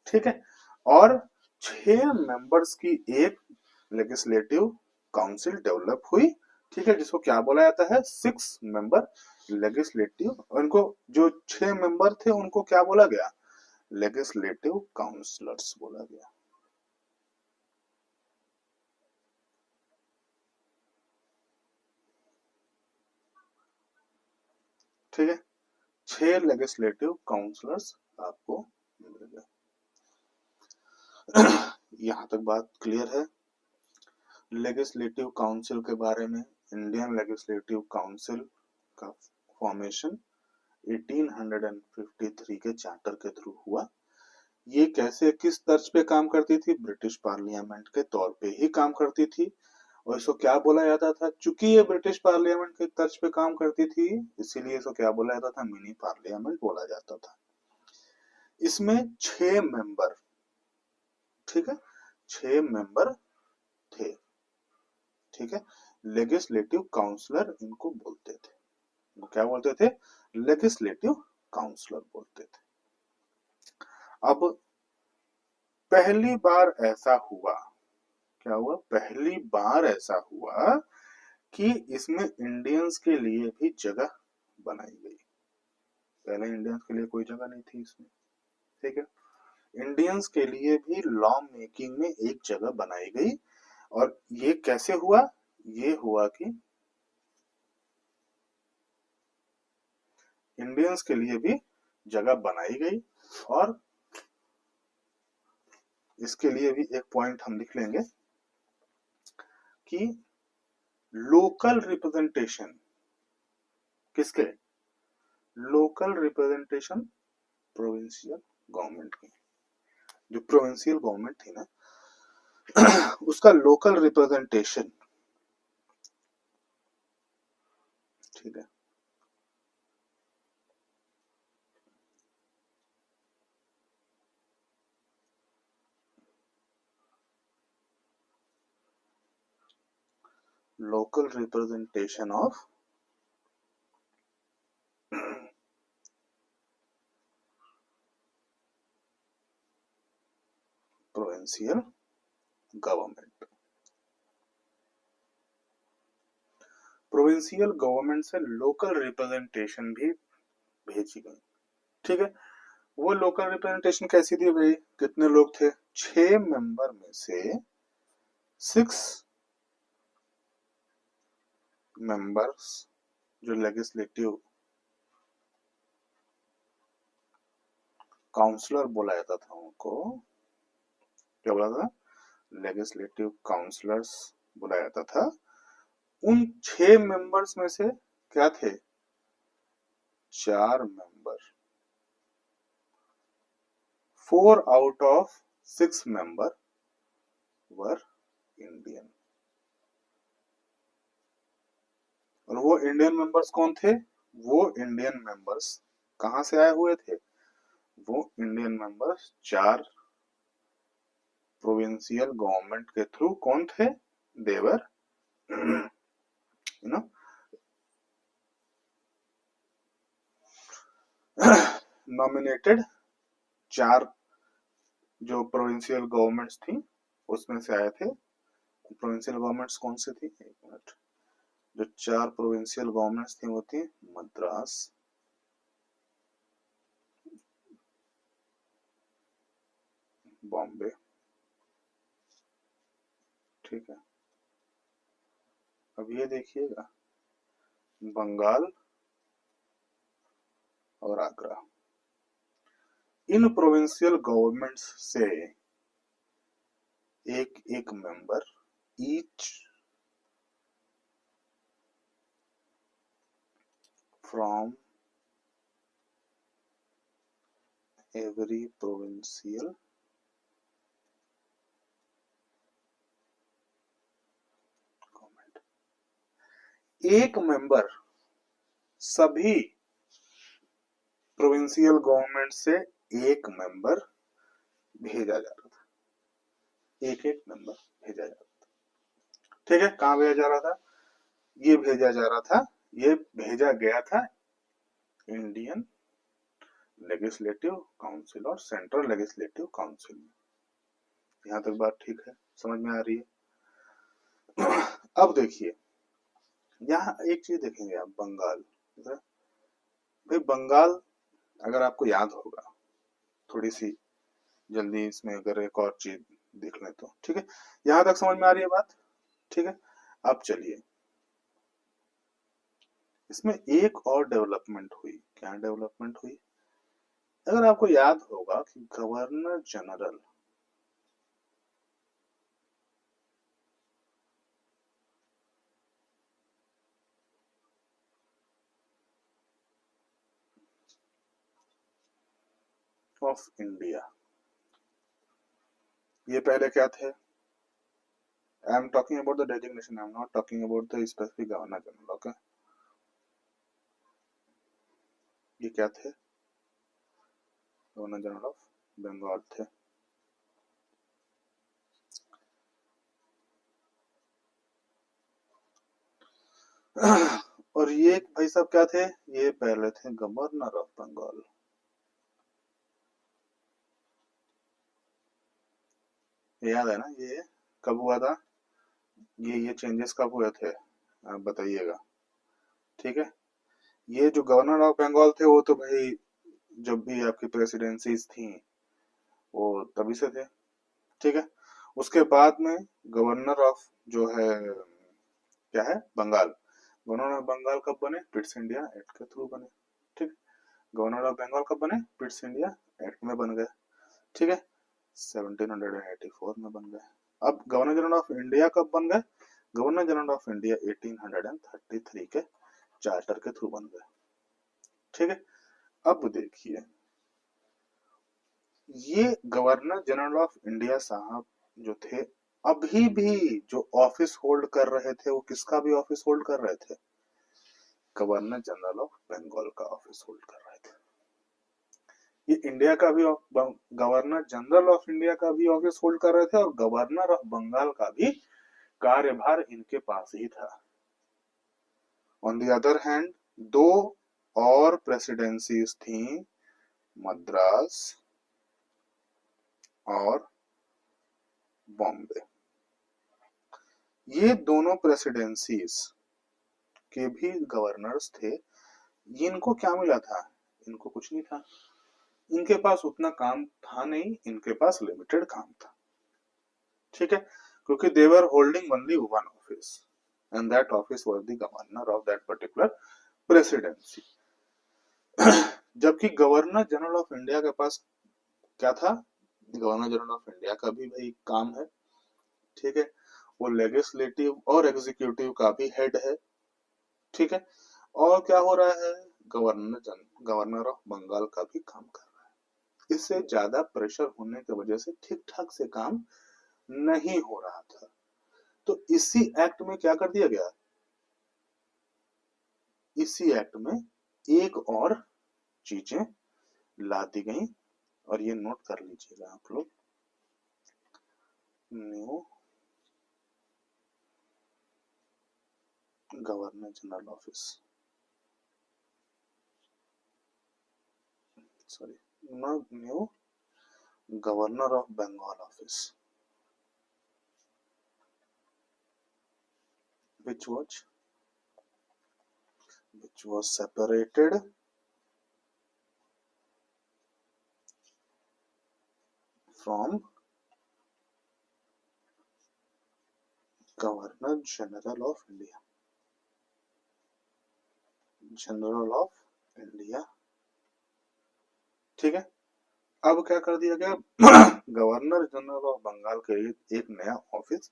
ठीक है। और 6 मेंबर्स की एक लेजिस्लेटिव काउंसिल डेवलप हुई। ठीक है, जिसको क्या बोला जाता है, 6 मेंबर लेजिस्लेटिव। उनको जो 6 मेंबर थे उनको क्या बोला गया, लेजिस्लेटिव काउंसलर्स बोला गया। ठीक है, 6 लेजिस्लेटिव काउंसलर्स आपको मिलेगा। यहां तक बात क्लियर है। लेजिस्लेटिव काउंसिल के बारे में, इंडियन लेजिस्लेटिव काउंसिल का फॉर्मेशन 1853 के चार्टर के थ्रू हुआ। ये कैसे, किस तर्ज पे काम करती थी, ब्रिटिश पार्लियामेंट के तौर पे ही काम करती थी। और इसको क्या बोला जाता था, चूंकि ये ब्रिटिश पार्लियामेंट के तर्ज पे काम करती थी, इसीलिए इसको क्या बोला जाता था, मिनी पार्लियामेंट बोला जाता था। इसमें 6 मेंबर, ठीक है, 6 मेंबर थे। ठीक है, लेजिस्लेटिव काउंसलर इनको बोलते थे। इनको क्या बोलते थे, लेजिस्लेटिव काउंसलर बोलते थे। अब पहली बार ऐसा हुआ, क्या हुआ, पहली बार ऐसा हुआ कि इसमें इंडियंस के लिए भी जगह बनाई गई। पहले इंडियंस के लिए कोई जगह नहीं थी इसमें। ठीक है, इंडियंस के लिए भी लॉ मेकिंग में एक जगह बनाई गई। और ये कैसे हुआ, ये हुआ कि इंडियंस के लिए भी जगह बनाई गई। और इसके लिए भी एक पॉइंट हम लिख लेंगे कि लोकल रिप्रेजेंटेशन, किसके, लोकल रिप्रेजेंटेशन प्रोविंशियल गवर्नमेंट की। जो प्रोविंशियल गवर्नमेंट थी ना, उसका लोकल रिप्रेजेंटेशन। ठीक है, local representation of provincial government. Provincial government से लोकल रिप्रेजेंटेशन भी भेजी गई। ठीक है, वो लोकल रिप्रेजेंटेशन कैसी थी भाई, कितने लोग थे, 6 मेंबर में से 6 मेंबर्स जो लेजिस्लेटिव काउंसलर बोला जाता था उनको, क्या बोला था, लेजिस्लेटिव काउंसलर्स बोला जाता था। उन 6 मेंबर्स में से क्या थे, 4 member, 4 out of 6 member were Indian. और वो इंडियन मेंबर्स कौन थे, वो इंडियन मेंबर्स कहां से आए हुए थे, वो इंडियन मेंबर्स 4 प्रोविंशियल गवर्नमेंट के थ्रू कौन थे, देवर यू नो नॉमिनेटेड। 4 जो प्रोविंशियल गवर्नमेंट्स थी उसमें से आए थे। प्रोविंशियल गवर्नमेंट्स कौन सी थी, एक मिनट, जो 4 प्रोविंशियल गवर्नमेंट्स थी वो थी मद्रास, बॉम्बे, ठीक है, अब ये देखिएगा, बंगाल और आगरा। इन प्रोविंशियल गवर्नमेंट्स से एक एक member each from every provincial government. एक मेंबर सभी प्रोविंशियल गवर्नमेंट से एक मेंबर भेजा जा रहा था, एक एक मेंबर भेजा जा रहा था। ठीक है, कहाँ भेजा जा रहा था? ये भेजा जा रहा था, ये भेजा गया था इंडियन लेजिस्लेटिव काउंसिल और सेंट्रल लेजिस्लेटिव काउंसिल में। यहाँ तक बात ठीक है, समझ में आ रही है? अब देखिए, यहाँ एक चीज देखेंगे आप, बंगाल। भाई बंगाल, अगर आपको याद होगा, थोड़ी सी जल्दी इसमें अगर एक और चीज देख लें तो ठीक है, यहाँ तक समझ में आ रही है बात? ठीक है, अब चलिए, इसमें एक और डेवलपमेंट हुई। क्या डेवलपमेंट हुई? अगर आपको याद होगा कि गवर्नर जनरल ऑफ इंडिया, ये पहले क्या थे? I am talking about the designation, I am not talking about the specific governor general. Okay, ये क्या थे? गवर्नर जनरल ऑफ बंगाल थे। और ये भाई साहब क्या थे? ये पहले थे गवर्नर ऑफ बंगाल। याद है ना? ये कब हुआ था? ये चेंजेस कब हुए थे, आप बताइएगा। ठीक है, ये जो गवर्नर ऑफ बंगाल थे वो तो भाई जब भी आपकी प्रेसिडेंसीज थी वो तभी से थे। ठीक है, उसके बाद में गवर्नर ऑफ जो है, क्या है, बंगाल, गवर्नर ऑफ बंगाल कब बने? पिट्स इंडिया एक्ट के थ्रू बने। ठीक, गवर्नर ऑफ बंगाल कब बने? पिट्स इंडिया एक्ट में बन गए। ठीक है, 1784 में बन गए। अब गवर्नर जनरल ऑफ इंडिया कब बन गए? गवर्नर जनरल ऑफ इंडिया 1833 के चार्टर के थ्रू बन गए। ठीक है, अब देखिए, ये गवर्नर जनरल ऑफ इंडिया साहब जो थे, अभी भी जो ऑफिस होल्ड कर रहे थे वो किसका भी ऑफिस होल्ड कर रहे थे? गवर्नर जनरल ऑफ बंगाल का ऑफिस होल्ड कर रहे थे। ये इंडिया का भी, गवर्नर जनरल ऑफ इंडिया का भी ऑफिस होल्ड कर रहे थे और गवर्नर ऑफ बंगाल का भी कार्यभार इनके पास ही था। ऑन द अदर हैंड, दो और प्रेसिडेंसीज थी, मद्रास और बॉम्बे। ये दोनों प्रेसिडेंसीज के भी गवर्नर्स थे। इनको क्या मिला था? इनको कुछ नहीं था, इनके पास उतना काम था नहीं, इनके पास लिमिटेड काम था। ठीक है, क्योंकि they were holding only one office and that office was the governor of that particular presidency. जबकि गवर्नर जनरल ऑफ इंडिया के पास क्या था? गवर्नर जनरल ऑफ इंडिया का भी भाई काम है। ठीक है, वो लेजिस्लेटिव और एग्जीक्यूटिव का भी हेड है। ठीक है, और क्या हो रहा है? गवर्नर ऑफ बंगाल का भी काम कर रहा है। इससे ज्यादा प्रेशर होने की वजह से ठीक ठाक से काम नहीं हो रहा था। तो इसी एक्ट में क्या कर दिया गया? इसी एक्ट में एक और चीजें ला दी गई, और ये नोट कर लीजिएगा आप लोग। New governor general office, sorry, new governor of Bengal office, which was separated from governor general of India, general of India. ठीक है, अब क्या कर दिया गया? गवर्नर जनरल ऑफ बंगाल के लिए एक नया ऑफिस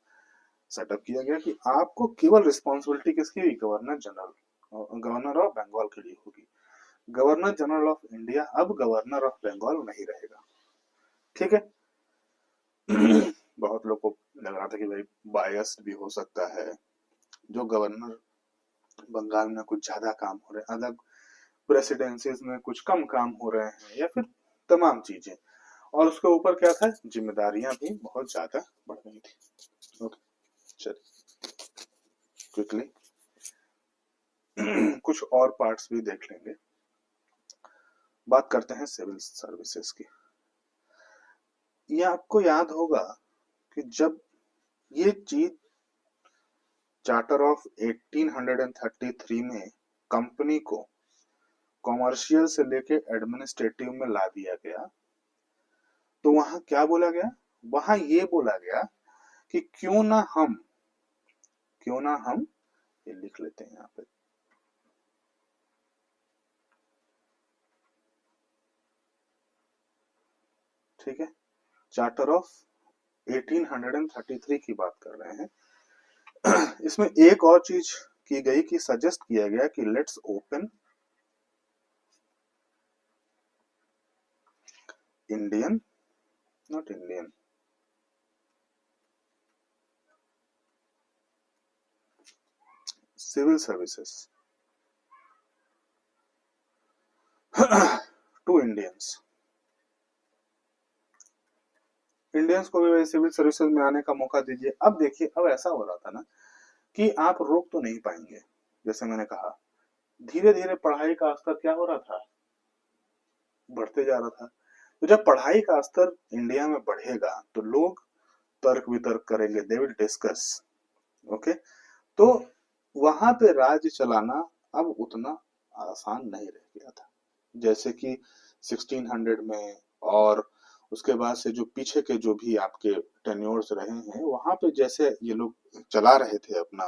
सेटअप किया गया कि आपको केवल रिस्पॉन्सिबिलिटी किसकी हुई? Governor general, governor of Bengal के लिए होगी। गवर्नर जनरल ऑफ इंडिया अब गवर्नर ऑफ बंगाल नहीं रहेगा। ठीक है, बहुत लोग को लग रहा था कि भाई बायस्ड भी हो सकता है, जो गवर्नर बंगाल में कुछ ज्यादा काम हो रहे हैं, अलग प्रेसिडेंसीज में कुछ कम काम हो रहे हैं, या फिर तमाम चीजें। और उसके ऊपर क्या था, जिम्मेदारियां भी बहुत ज्यादा बढ़ गई थी। ओके, चलिए क्विकली कुछ और पार्ट्स भी देख लेंगे। बात करते हैं सिविल सर्विसेज की। ये आपको याद होगा कि जब ये चीज चार्टर ऑफ 1833 में कंपनी को कॉमर्शियल से लेके एडमिनिस्ट्रेटिव में ला दिया गया, तो वहां क्या बोला गया, वहां ये बोला गया कि क्यों ना हम ये लिख लेते हैं यहाँ पे, ठीक है, चार्टर ऑफ 1833 की बात कर रहे हैं। इसमें एक और चीज की गई कि सजेस्ट किया गया कि let's open Indian, not Indian, civil services to Indians. Indians को भी सिविल सर्विसेज में आने का मौका दीजिए। अब देखिए, अब ऐसा हो रहा था ना कि आप रोक तो नहीं पाएंगे, जैसे मैंने कहा धीरे धीरे पढ़ाई का स्तर क्या हो रहा था, बढ़ते जा रहा था। तो जब पढ़ाई का स्तर इंडिया में बढ़ेगा तो लोग तर्क वितर्क करेंगे, दे विल डिस्कस। ओके, तो वहां पे राज्य चलाना अब उतना आसान नहीं रह गया था, जैसे कि 1600 में, और उसके बाद से जो पीछे के जो भी आपके टेन्योर्स रहे हैं, वहां पे जैसे ये लोग चला रहे थे अपना,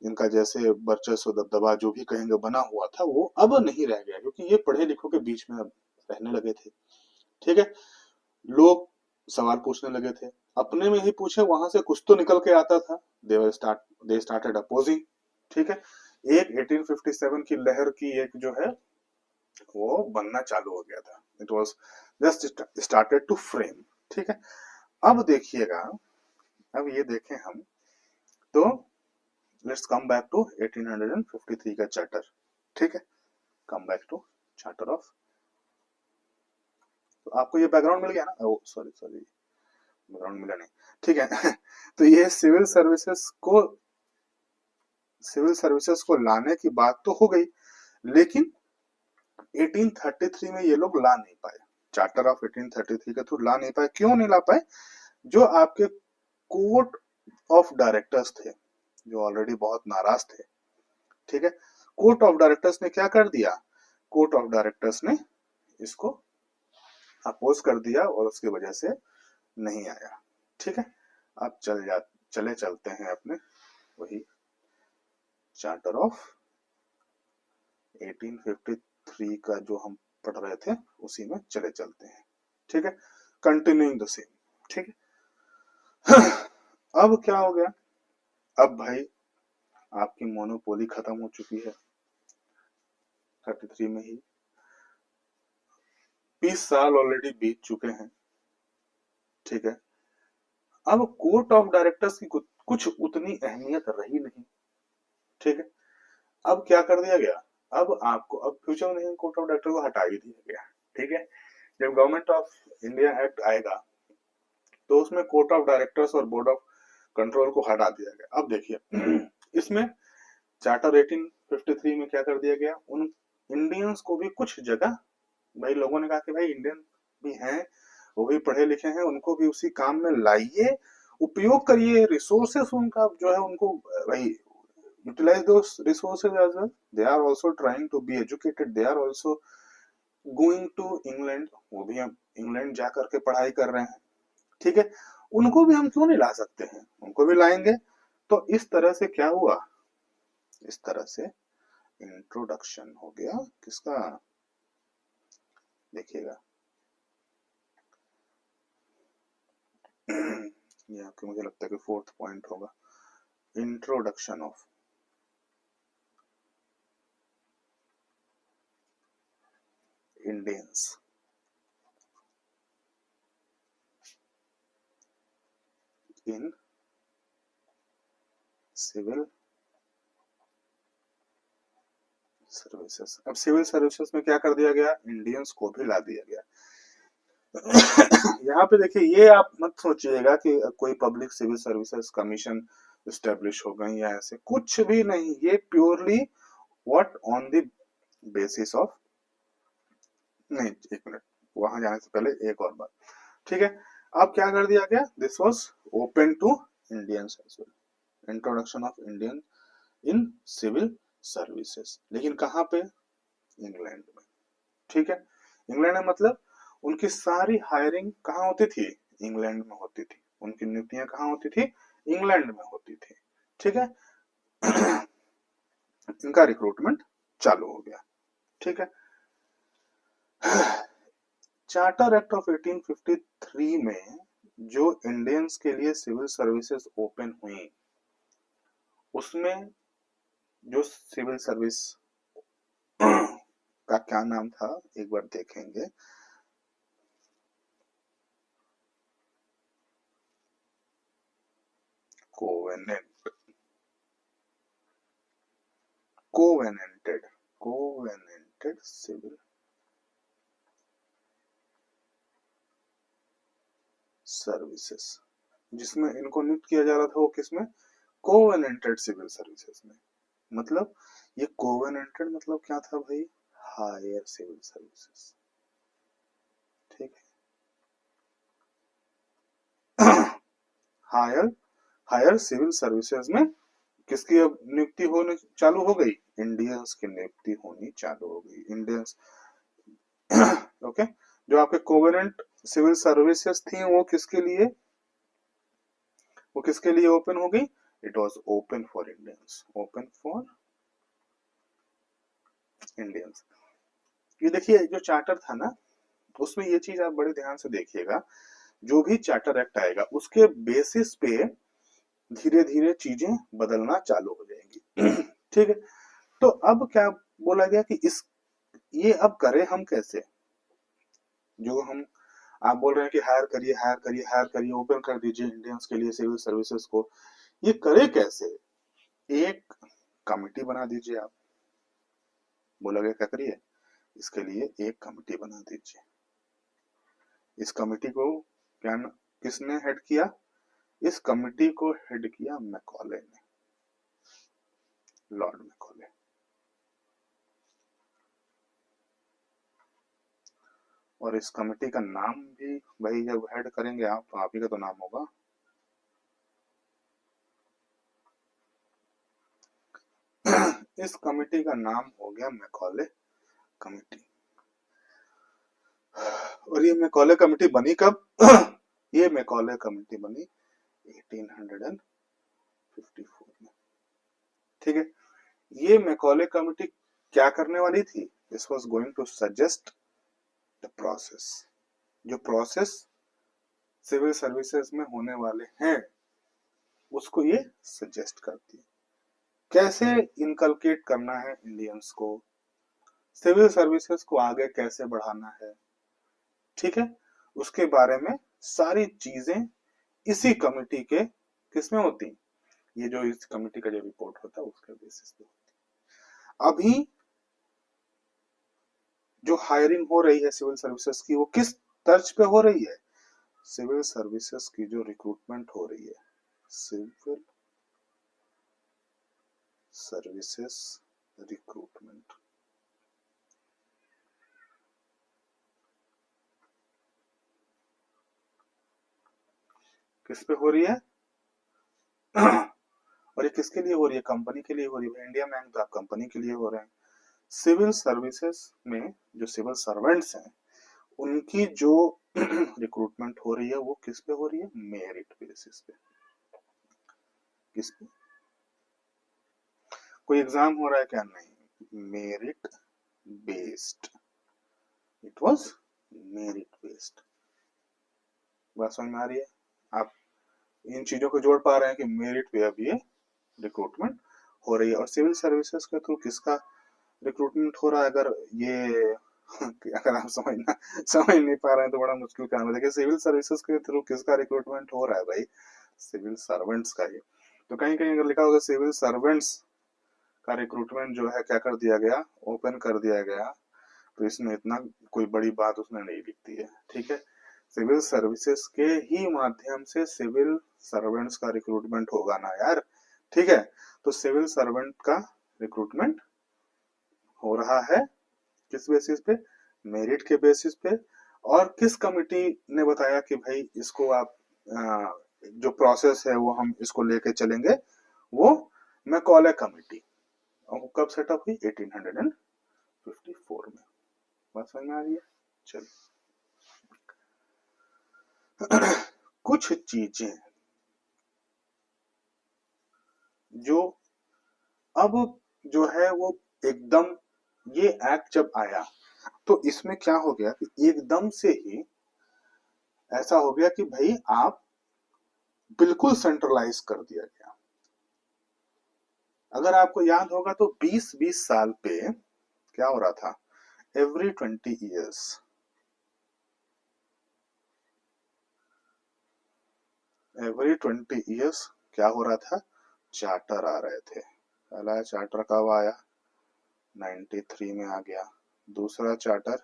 इनका जैसे वर्चस्व दबदबा जो भी कहेंगे बना हुआ था, वो अब नहीं रह गया, क्योंकि ये पढ़े लिखों के बीच में अब रहने लगे थे। ठीक है, लोग सवाल पूछने लगे थे, अपने में ही पूछे, वहां से कुछ तो निकल के आता था। They started opposing. ठीक है, एक 1857 की लहर की एक जो है वो बनना चालू हो गया था। It was just started to frame. ठीक है, अब देखिएगा, अब ये देखें हम, तो लेट्स कम बैक टू 1853 का चार्टर। ठीक है, come back to charter of, तो आपको ये बैकग्राउंड मिल गया ना, ओ सॉरी सॉरी, बैकग्राउंड मिला नहीं, ठीक है। तो ये सिविल सर्विसेज को लाने की बात तो हो गई, लेकिन 1833 में ये लोग ला नहीं पाए, चार्टर ऑफ 1833 के थ्रू ला नहीं पाए। क्यों नहीं ला पाए, जो आपके कोर्ट ऑफ डायरेक्टर्स थे, जो ऑलरेडी बहुत नाराज थे। ठीक है, कोर्ट ऑफ डायरेक्टर्स ने क्या कर दिया, कोर्ट ऑफ डायरेक्टर्स ने इसको अपोज कर दिया और उसकी वजह से नहीं आया। ठीक है, अब चले चलते हैं अपने वही चार्टर ऑफ 1853 का जो हम पढ़ रहे थे, उसी में चले चलते हैं। ठीक है, कंटिन्यूइंग द सेम। ठीक है, अब क्या हो गया, अब भाई आपकी मोनोपोली खत्म हो चुकी है 33 में ही, 20 साल ऑलरेडी बीत चुके हैं। ठीक है, अब कोर्ट ऑफ डायरेक्टर्स की कुछ उतनी अहमियत रही नहीं। ठीक है, अब क्या कर दिया गया, अब आपको अब फ्यूचर में कोर्ट ऑफ डायरेक्टर को हटा ही दिया गया। ठीक है, जब गवर्नमेंट ऑफ इंडिया एक्ट आएगा तो उसमें कोर्ट ऑफ डायरेक्टर्स और बोर्ड ऑफ कंट्रोल को हटा दिया गया। अब देखिए, इसमें चार्टर 1853 में क्या कर दिया गया, उन इंडियंस को भी कुछ जगह, भाई लोगों ने कहा कि भाई इंडियन भी हैं, वो भी पढ़े लिखे हैं, उनको भी उसी काम में लाइए, उपयोग करिए, रिसोर्सेस उनका जो है उनको भाई utilise those resources as well, they are also trying to be educated, they are also going to England, वो भी हम इंग्लैंड जाकर के पढ़ाई कर रहे हैं। ठीक है, उनको भी हम क्यों नहीं ला सकते हैं, उनको भी लाएंगे। तो इस तरह से क्या हुआ, इस तरह से इंट्रोडक्शन हो गया किसका, देखिएगा, ये आपके मुझे लगता है कि फोर्थ पॉइंट होगा, introduction of Indians in civil services. अब सिविल सर्विसेज में क्या कर दिया गया, इंडियंस को भी ला दिया गया। यहाँ पे देखिए, ये आप मत सोचिएगा कि कोई public civil services commission establish हो गई या ऐसे, कुछ भी नहीं। ये purely what on the basis of, नहीं एक मिनट, वहां जाने से पहले एक और बात, ठीक है। अब क्या कर दिया गया, this was open to Indians as well, introduction of Indian in civil services. लेकिन कहाँ पे, इंग्लैंड में, ठीक है। इंग्लैंड में मतलब उनकी सारी हायरिंग कहाँ होती थी, इंग्लैंड में होती थी। उनकी नियुक्तियां कहाँ होती थी, इंग्लैंड में होती थी, ठीक है। इनका रिक्रूटमेंट चालू हो गया, ठीक है। चार्टर एक्ट ऑफ 1853 में जो इंडियंस के लिए सिविल सर्विसेज ओपन हुई, उसमें जो सिविल सर्विस का क्या नाम था, एक बार देखेंगे। कोवेनेंट, कोवेनेंटेड सिविल सर्विसेज, जिसमें इनको नियुक्त किया जा रहा था, वो किसमें, कोवेनेंटेड सिविल सर्विसेज में। मतलब ये कोवेनेंटेड मतलब क्या था भाई, हायर सिविल सर्विसेज, ठीक है। हायर हायर सिविल सर्विसेज में किसकी अब नियुक्ति होने चालू हो गई, इंडियंस की नियुक्ति होनी चालू हो गई, इंडियंस। ओके, जो आपके कोवेनेंट सिविल सर्विसेज थी वो किसके लिए ओपन हो गई, it was open for Indians, open for Indians. ये देखिए, जो चार्टर था ना, उसमें ये चीज आप बड़े ध्यान से देखिएगा, जो भी चार्टर एक्ट आएगा उसके बेसिस पे धीरे धीरे चीजें बदलना चालू हो जाएंगी। ठीक है। तो अब क्या बोला गया कि इस ये अब करें हम कैसे, जो हम आप बोल रहे हैं कि हायर करिए हायर करिए हायर करिए, ओपन कर दीजिए इंडियंस के लिए सिविल सर्विसेज को, ये करे कैसे, एक कमिटी बना दीजिए आप। बोला गया क्या करिए, इसके लिए एक कमिटी बना दीजिए। इस कमिटी को क्या किसने हेड किया, इस कमिटी को हेड किया मैकॉले ने, लॉर्ड मैकॉले। और इस कमिटी का नाम भी भाई जब हेड करेंगे आप, तो आप ही का तो नाम होगा। इस कमिटी का नाम हो गया मैकॉले कमिटी। और ये मैकॉले कमिटी बनी कब, ये मैकॉले कमिटी बनी 1854 में, ठीक है। ये मैकॉले कमिटी क्या करने वाली थी, this was going to suggest the process, जो प्रोसेस सिविल सर्विसेज में होने वाले हैं उसको ये सजेस्ट करती है, कैसे इनकलकेट करना है इंडियंस को, सिविल सर्विसेज को आगे कैसे बढ़ाना है, ठीक है। उसके बारे में सारी चीजें इसी कमिटी के किसमें होती, ये जो इस कमिटी का जो रिपोर्ट होता है उसके बेसिस पे होती। अभी जो हायरिंग हो रही है सिविल सर्विसेज की, वो किस तर्ज पे हो रही है, सिविल सर्विसेज की जो रिक्रूटमेंट हो रही है, सिविल सर्विसेज रिक्रूटमेंट, किस पे हो रही है। और ये किसके लिए हो रही है, कंपनी के लिए हो रही है। इंडिया बैंक तो आप कंपनी के लिए हो रहे हैं। सिविल सर्विसेज में जो सिविल सर्वेंट्स हैं उनकी जो रिक्रूटमेंट हो रही है वो किस पे हो रही है, मेरिट बेसिस पे। किस पे, कोई एग्जाम हो रहा है क्या, नहीं, merit based, it was merit based. बात समझ में आ रही है, आप इन चीजों को जोड़ पा रहे हैं कि मेरिट पे अब ये रिक्रूटमेंट हो रही है। और सिविल सर्विसेज के थ्रू किसका रिक्रूटमेंट हो रहा है, अगर ये अगर आप समझ नहीं पा रहे हैं तो बड़ा मुश्किल काम है। देखिए, सिविल सर्विसेज के थ्रू किसका रिक्रूटमेंट हो रहा है भाई, सिविल सर्वेंट्स का ही। तो कहीं कहीं अगर लिखा होगा सिविल सर्वेंट्स का रिक्रूटमेंट जो है क्या कर दिया गया, ओपन कर दिया गया। तो इसमें इतना कोई बड़ी बात उसने नहीं लिखती है, ठीक है। सिविल सर्विसेज के ही माध्यम से सिविल सर्वेंट्स का रिक्रूटमेंट होगा ना यार, ठीक है। तो सिविल सर्वेंट का रिक्रूटमेंट हो रहा है किस बेसिस पे, मेरिट के बेसिस पे। और किस कमिटी ने बताया कि भाई इसको आप जो प्रोसेस है वो हम इसको लेके चलेंगे, वो मैकॉले कमिटी। और वो कब सेटअप हुई, 1854 में। बात समझ में आ रही है। चलिए कुछ चीजें जो अब जो है वो एकदम, ये एक्ट जब आया तो इसमें क्या हो गया कि एकदम से ही ऐसा हो गया कि भाई आप बिल्कुल सेंट्रलाइज कर दिया गया। अगर आपको याद होगा तो 20-20 साल पे क्या हो रहा था, एवरी 20 ईयर्स, एवरी 20 ईयर्स क्या हो रहा था, चार्टर आ रहे थे। पहला चार्टर कब आया, 93 में आ गया। दूसरा चार्टर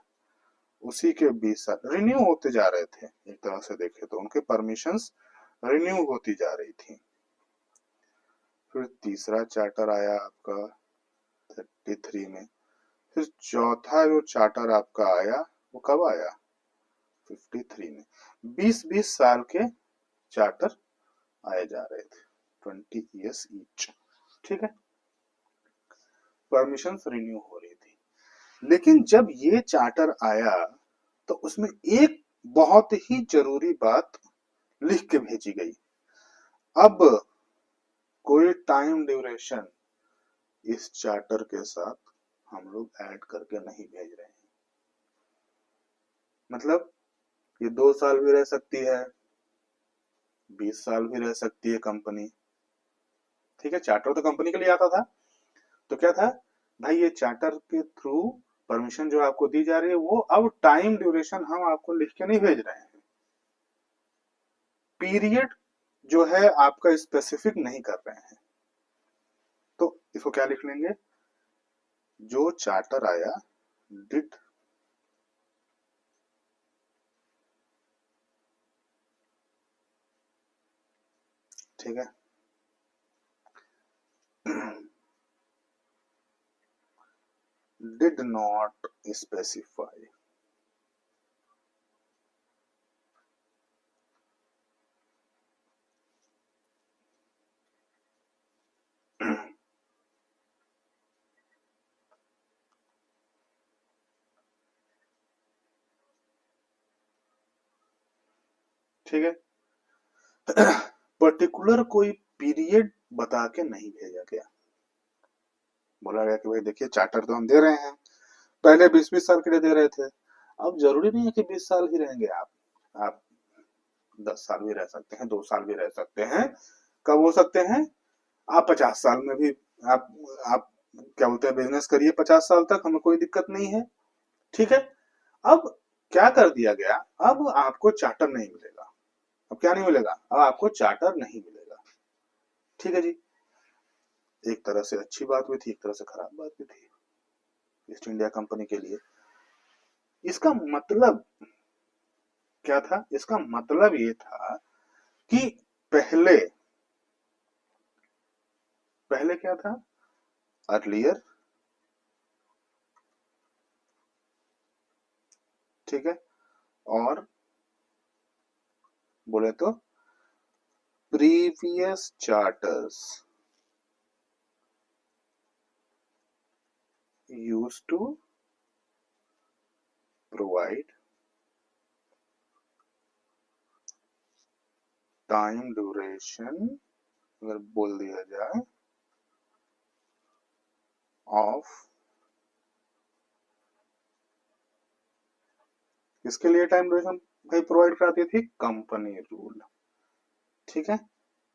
उसी के 20 साल रिन्यू होते जा रहे थे, एक तरह से देखे तो उनके परमिशंस रिन्यू होती जा रही थी। फिर तीसरा चार्टर आया आपका 33 में। फिर चौथा जो चार्टर आपका आया वो कब आया, 53 में। 20-20 साल के चार्टर आए जा रहे थे, 20 ईयर्स ईच, ठीक है। परमिशंस रिन्यू हो रही थी। लेकिन जब ये चार्टर आया तो उसमें एक बहुत ही जरूरी बात लिख के भेजी गई। अब कोई टाइम ड्यूरेशन इस चार्टर के साथ हम लोग ऐड करके नहीं भेज रहे हैं। मतलब ये 2 साल भी रह सकती है, 20 साल भी रह सकती है कंपनी, ठीक है। चार्टर तो कंपनी के लिए आता था, तो क्या था भाई, ये चार्टर के थ्रू परमिशन जो आपको दी जा रही है वो अब टाइम ड्यूरेशन हम आपको लिख के नहीं भेज रहे हैं, पीरियड जो है आपका स्पेसिफिक नहीं कर रहे हैं। तो इसको क्या लिख लेंगे, जो चार्टर आया डिड ठीक है did not specify, ठीक है। पर्टिकुलर कोई पीरियड बता के नहीं भेजा गया। बोला गया कि भाई देखिए चार्टर तो हम दे रहे हैं, पहले 20-20 साल के लिए दे रहे थे, अब जरूरी नहीं है कि 20 साल ही रहेंगे आप 10 साल भी रह सकते हैं, 2 साल भी रह सकते हैं। कब हो सकते हैं, आप 50 साल में भी आप आप क्या बोलते हैं बिजनेस करिए 50 साल तक, हमें कोई दिक्कत नहीं है, ठीक है। अब क्या कर दिया गया, अब आपको चार्टर नहीं मिलेगा। अब क्या नहीं मिलेगा, अब आपको चार्टर नहीं मिलेगा, ठीक है जी। एक तरह से अच्छी बात भी थी, एक तरह से खराब बात भी थी ईस्ट इंडिया कंपनी के लिए। इसका मतलब क्या था, इसका मतलब ये था कि पहले पहले क्या था, अर्लियर, ठीक है, और बोले तो previous charters used to provide time duration, अगर बोल दिया जाए, ऑफ, किसके लिए टाइम ड्यूरेशन भाई प्रोवाइड कराती थी, कंपनी रूल, ठीक है,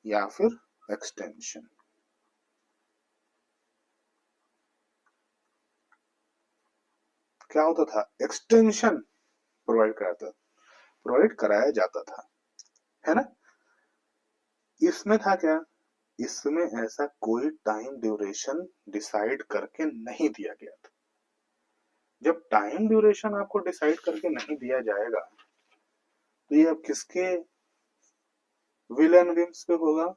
या फिर एक्सटेंशन। क्या होता था, एक्सटेंशन प्रोवाइड कराया जाता था, है ना। इसमें था क्या, इसमें ऐसा कोई टाइम ड्यूरेशन डिसाइड करके नहीं दिया गया था। जब टाइम ड्यूरेशन आपको डिसाइड करके नहीं दिया जाएगा तो ये अब किसके विल एंड विम्स पे होगा?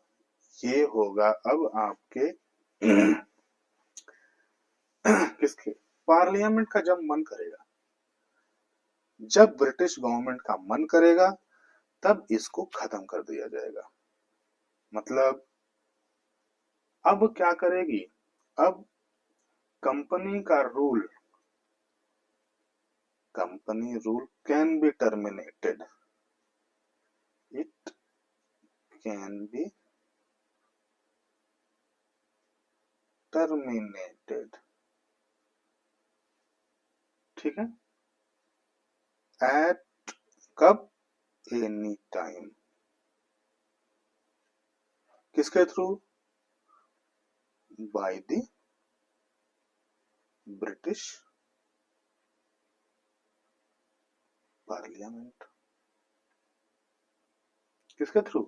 ये होगा अब आपके किसके? पार्लियामेंट का जब मन करेगा, जब ब्रिटिश गवर्नमेंट का मन करेगा तब इसको खत्म कर दिया जाएगा। मतलब अब क्या करेगी? अब कंपनी का rule, company rule can be terminated, it can be terminated, ठीक है, एट कब? Any time. किसके थ्रू? By the British parliament. किसके थ्रू?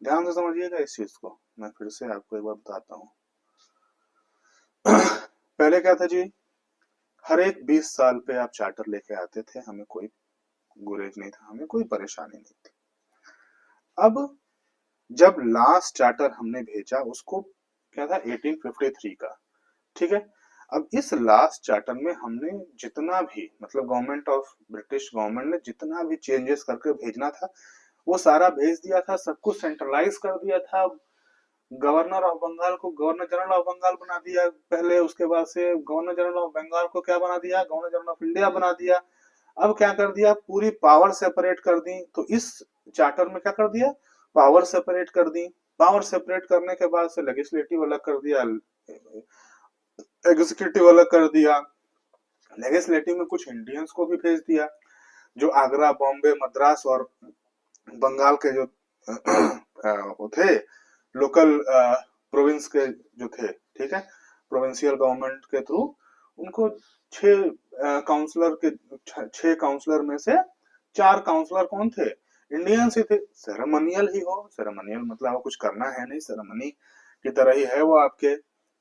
ध्यान से समझिएगा इस चीज को, मैं फिर से आपको एक बार बताता हूं। पहले क्या था जी, हर एक 20 साल पे आप चार्टर लेके आते थे, हमें कोई गुरेज नहीं था, हमें कोई परेशानी नहीं थी। अब जब लास्ट चार्टर हमने भेजा उसको क्या था? 1853 का, ठीक है। अब इस लास्ट चार्टर में हमने जितना भी, मतलब गवर्नमेंट ऑफ ब्रिटिश गवर्नमेंट ने जितना भी चेंजेस करके भेजना था वो सारा भेज दिया था, सब कुछ सेंट्रलाइज कर दिया था। गवर्नर ऑफ बंगाल को गवर्नर जनरल ऑफ बंगाल बना दिया पहले, उसके बाद से गवर्नर जनरल ऑफ बंगाल को क्या बना दिया? गवर्नर जनरल ऑफ इंडिया बना दिया। अब क्या कर दिया? पूरी पावर सेपरेट कर दी। तो इस चार्टर में क्या कर दिया? पावर सेपरेट कर दी। पावर सेपरेट करने के बाद से लेजिस्लेटिव अलग कर दिया, एग्जीक्यूटिव अलग कर दिया। लेजिस्लेटिव में कुछ इंडियंस को भी भेज दिया, जो आगरा, बॉम्बे, मद्रास और बंगाल के जो वो थे लोकल प्रोविंस के जो थे, ठीक है, प्रोविंशियल गवर्नमेंट के थ्रू उनको 6 काउंसलर के 6 काउंसलर में से 4 काउंसलर कौन थे? इंडियंस ही थे। सेरेमनियल ही हो, सेरेमनियल मतलब आपको कुछ करना है नहीं, सेरेमनी की तरह ही है वो आपके,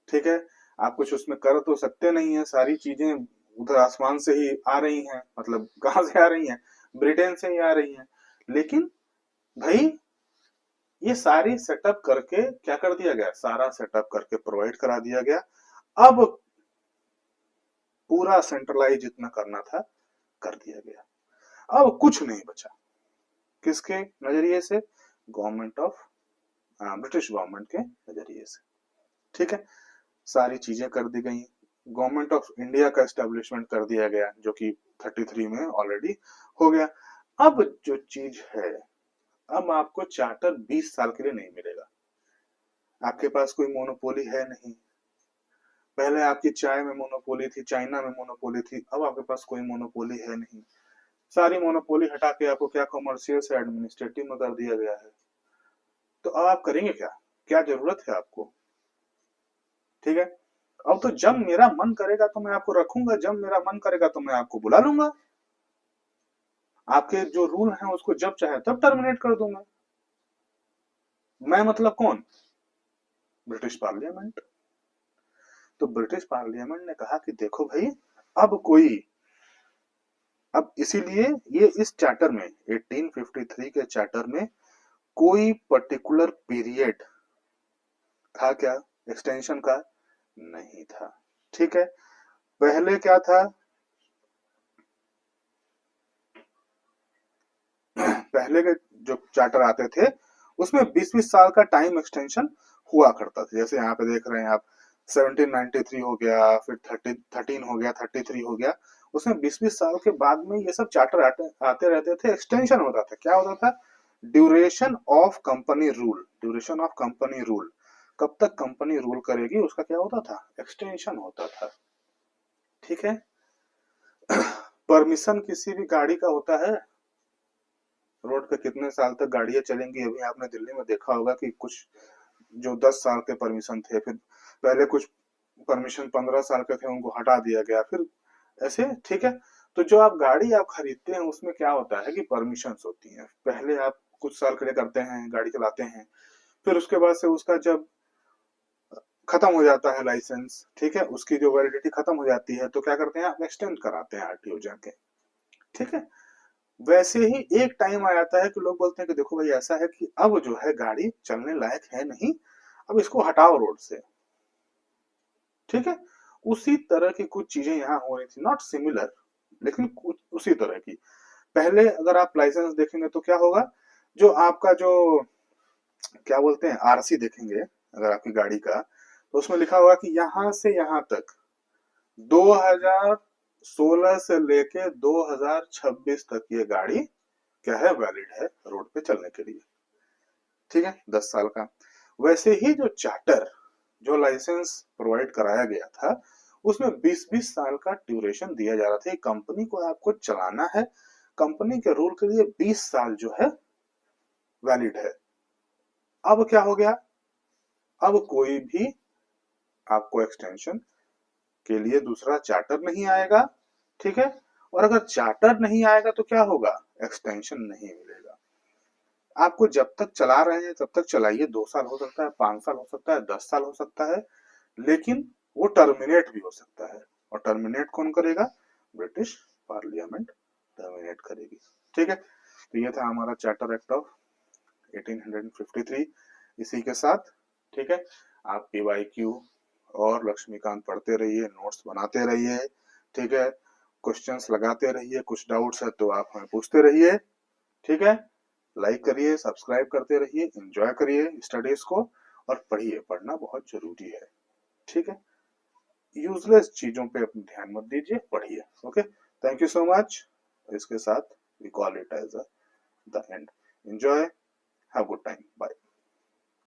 ठीक है। आप कुछ उसमें कर तो सकते नहीं है, सारी चीजें उधर आसमान से ही आ रही हैं, मतलब कहां से आ रही हैं? ब्रिटेन से ही आ रही हैं। लेकिन भाई ये सारी सेटअप करके क्या कर दिया गया? सारा सेटअप करके प्रोवाइड करा दिया गया। अब पूरा सेंट्रलाइज जितना करना था कर दिया गया। अब कुछ नहीं बचा। किसके नजरिए से? गवर्नमेंट ऑफ ब्रिटिश गवर्नमेंट के नजरिए से, ठीक है। सारी चीजें कर दी गई। गवर्नमेंट ऑफ इंडिया का एस्टेब्लिशमेंट कर दिया गया, जो कि 33 में ऑलरेडी हो गया। अब जो चीज है, अब आपको चार्टर 20 साल के लिए नहीं मिलेगा। आपके पास कोई मोनोपोली है नहीं। पहले आपकी चाय में मोनोपोली थी, चाइना में मोनोपोली थी, अब आपके पास कोई मोनोपोली है नहीं। सारी मोनोपोली हटा के आपको क्या कमर्शियल से एडमिनिस्ट्रेटिव में कर दिया गया है। तो अब आप करेंगे क्या? क्या जरूरत है आपको? ठीक है। अब तो जब मेरा मन करेगा तो मैं आपको रखूंगा, जब मेरा मन करेगा तो मैं आपको बुला लूंगा। आपके जो रूल हैं उसको जब चाहे तब टर्मिनेट कर दूंगा। मैं मतलब कौन? British parliament. तो ब्रिटिश पार्लियामेंट ने कहा कि देखो भाई, अब कोई, अब इसीलिए ये इस चार्टर में 1853 के चार्टर में कोई पर्टिकुलर पीरियड था क्या एक्सटेंशन का? नहीं था, ठीक है। पहले क्या था? पहले के जो चार्टर आते थे उसमें 20-20 साल का टाइम एक्सटेंशन हुआ करता था। जैसे यहाँ पे देख रहे हैं आप, 1793 हो गया, फिर 13 हो गया, 33 हो गया। उसमें 20-20 साल के बाद में ये सब चार्टर आते रहते थे, एक्सटेंशन होता था। क्या होता था? Duration of company rule, duration of company rule, कब तक कंपनी रूल करेगी उसका क्या होता था? एक्सटेंशन होता था, ठीक है। परमिशन किसी भी गाड़ी का होता है, रोड पे कितने साल तक गाड़ियां चलेंगी? अभी आपने दिल्ली में देखा होगा कि कुछ जो 10 साल के परमिशन थे, फिर पहले कुछ परमिशन 15 साल के थे, उनको हटा दिया गया, फिर ऐसे, ठीक है। तो जो आप गाड़ी आप खरीदते हैं उसमें क्या होता है कि परमिशंस होती हैं। पहले आप कुछ साल के लिए करते हैं, गाड़ी चलाते हैं, फिर उसके बाद से उसका जब खत्म हो जाता है लाइसेंस, ठीक है, उसकी जो वैलिडिटी खत्म हो जाती है तो क्या करते हैं, आप एक्सटेंड कराते हैं आरटीओ जाके, ठीक है। वैसे ही एक टाइम आ जाता है कि लोग बोलते हैं कि देखो भाई ऐसा है कि अब जो है गाड़ी चलने लायक है नहीं, अब इसको हटाओ रोड से, ठीक है। उसी तरह की कुछ चीजें यहाँ हो रही थी, नॉट सिमिलर लेकिन कुछ उसी तरह की। पहले अगर आप लाइसेंस देखेंगे तो क्या होगा, जो आपका जो क्या बोलते हैं आरसी देखेंगे अगर आपकी गाड़ी का, तो उसमें लिखा होगा कि यहाँ से यहाँ तक 2016 से लेके 2026 तक ये गाड़ी क्या है, वैलिड है रोड पे चलने के लिए, ठीक है, 10 साल का। वैसे ही जो चार्टर जो लाइसेंस प्रोवाइड कराया गया था उसमें 20-20 साल का ड्यूरेशन दिया जा रहा था। कंपनी को आपको चलाना है, कंपनी के रूल के लिए 20 साल जो है वैलिड है। अब क्या हो गया, अब कोई भी आपको एक्सटेंशन के लिए दूसरा चार्टर नहीं आएगा, ठीक है। और अगर चार्टर नहीं आएगा तो क्या होगा, एक्सटेंशन नहीं मिलेगा। आपको जब तक चला रहे हैं तब तक चलाइए, 2 साल हो सकता है, 5 साल हो सकता है, 10 साल हो सकता है, लेकिन वो टर्मिनेट भी हो सकता है। और टर्मिनेट कौन करेगा, ब्रिटिश पार्लियामेंट टर्मिनेट करेगी, ठीक है। तो ये था हमारा चार्टर एक्ट ऑफ 1853। इसी के साथ, ठीक है, आप पीवाईक्यू और लक्ष्मीकांत पढ़ते रहिए, नोट्स बनाते रहिए, ठीक है, क्वेश्चंस लगाते रहिए, कुछ डाउट्स है तो आप हमें पूछते रहिए, ठीक है। लाइक करिए, सब्सक्राइब करते रहिए, एंजॉय करिए स्टडीज को और पढ़िए, पढ़ना बहुत जरूरी है, ठीक है। यूजलेस चीजों पे अपना ध्यान मत दीजिए, पढ़िए, okay. Thank you so much. इसके साथ we call it as the end. Enjoy, have good time, bye.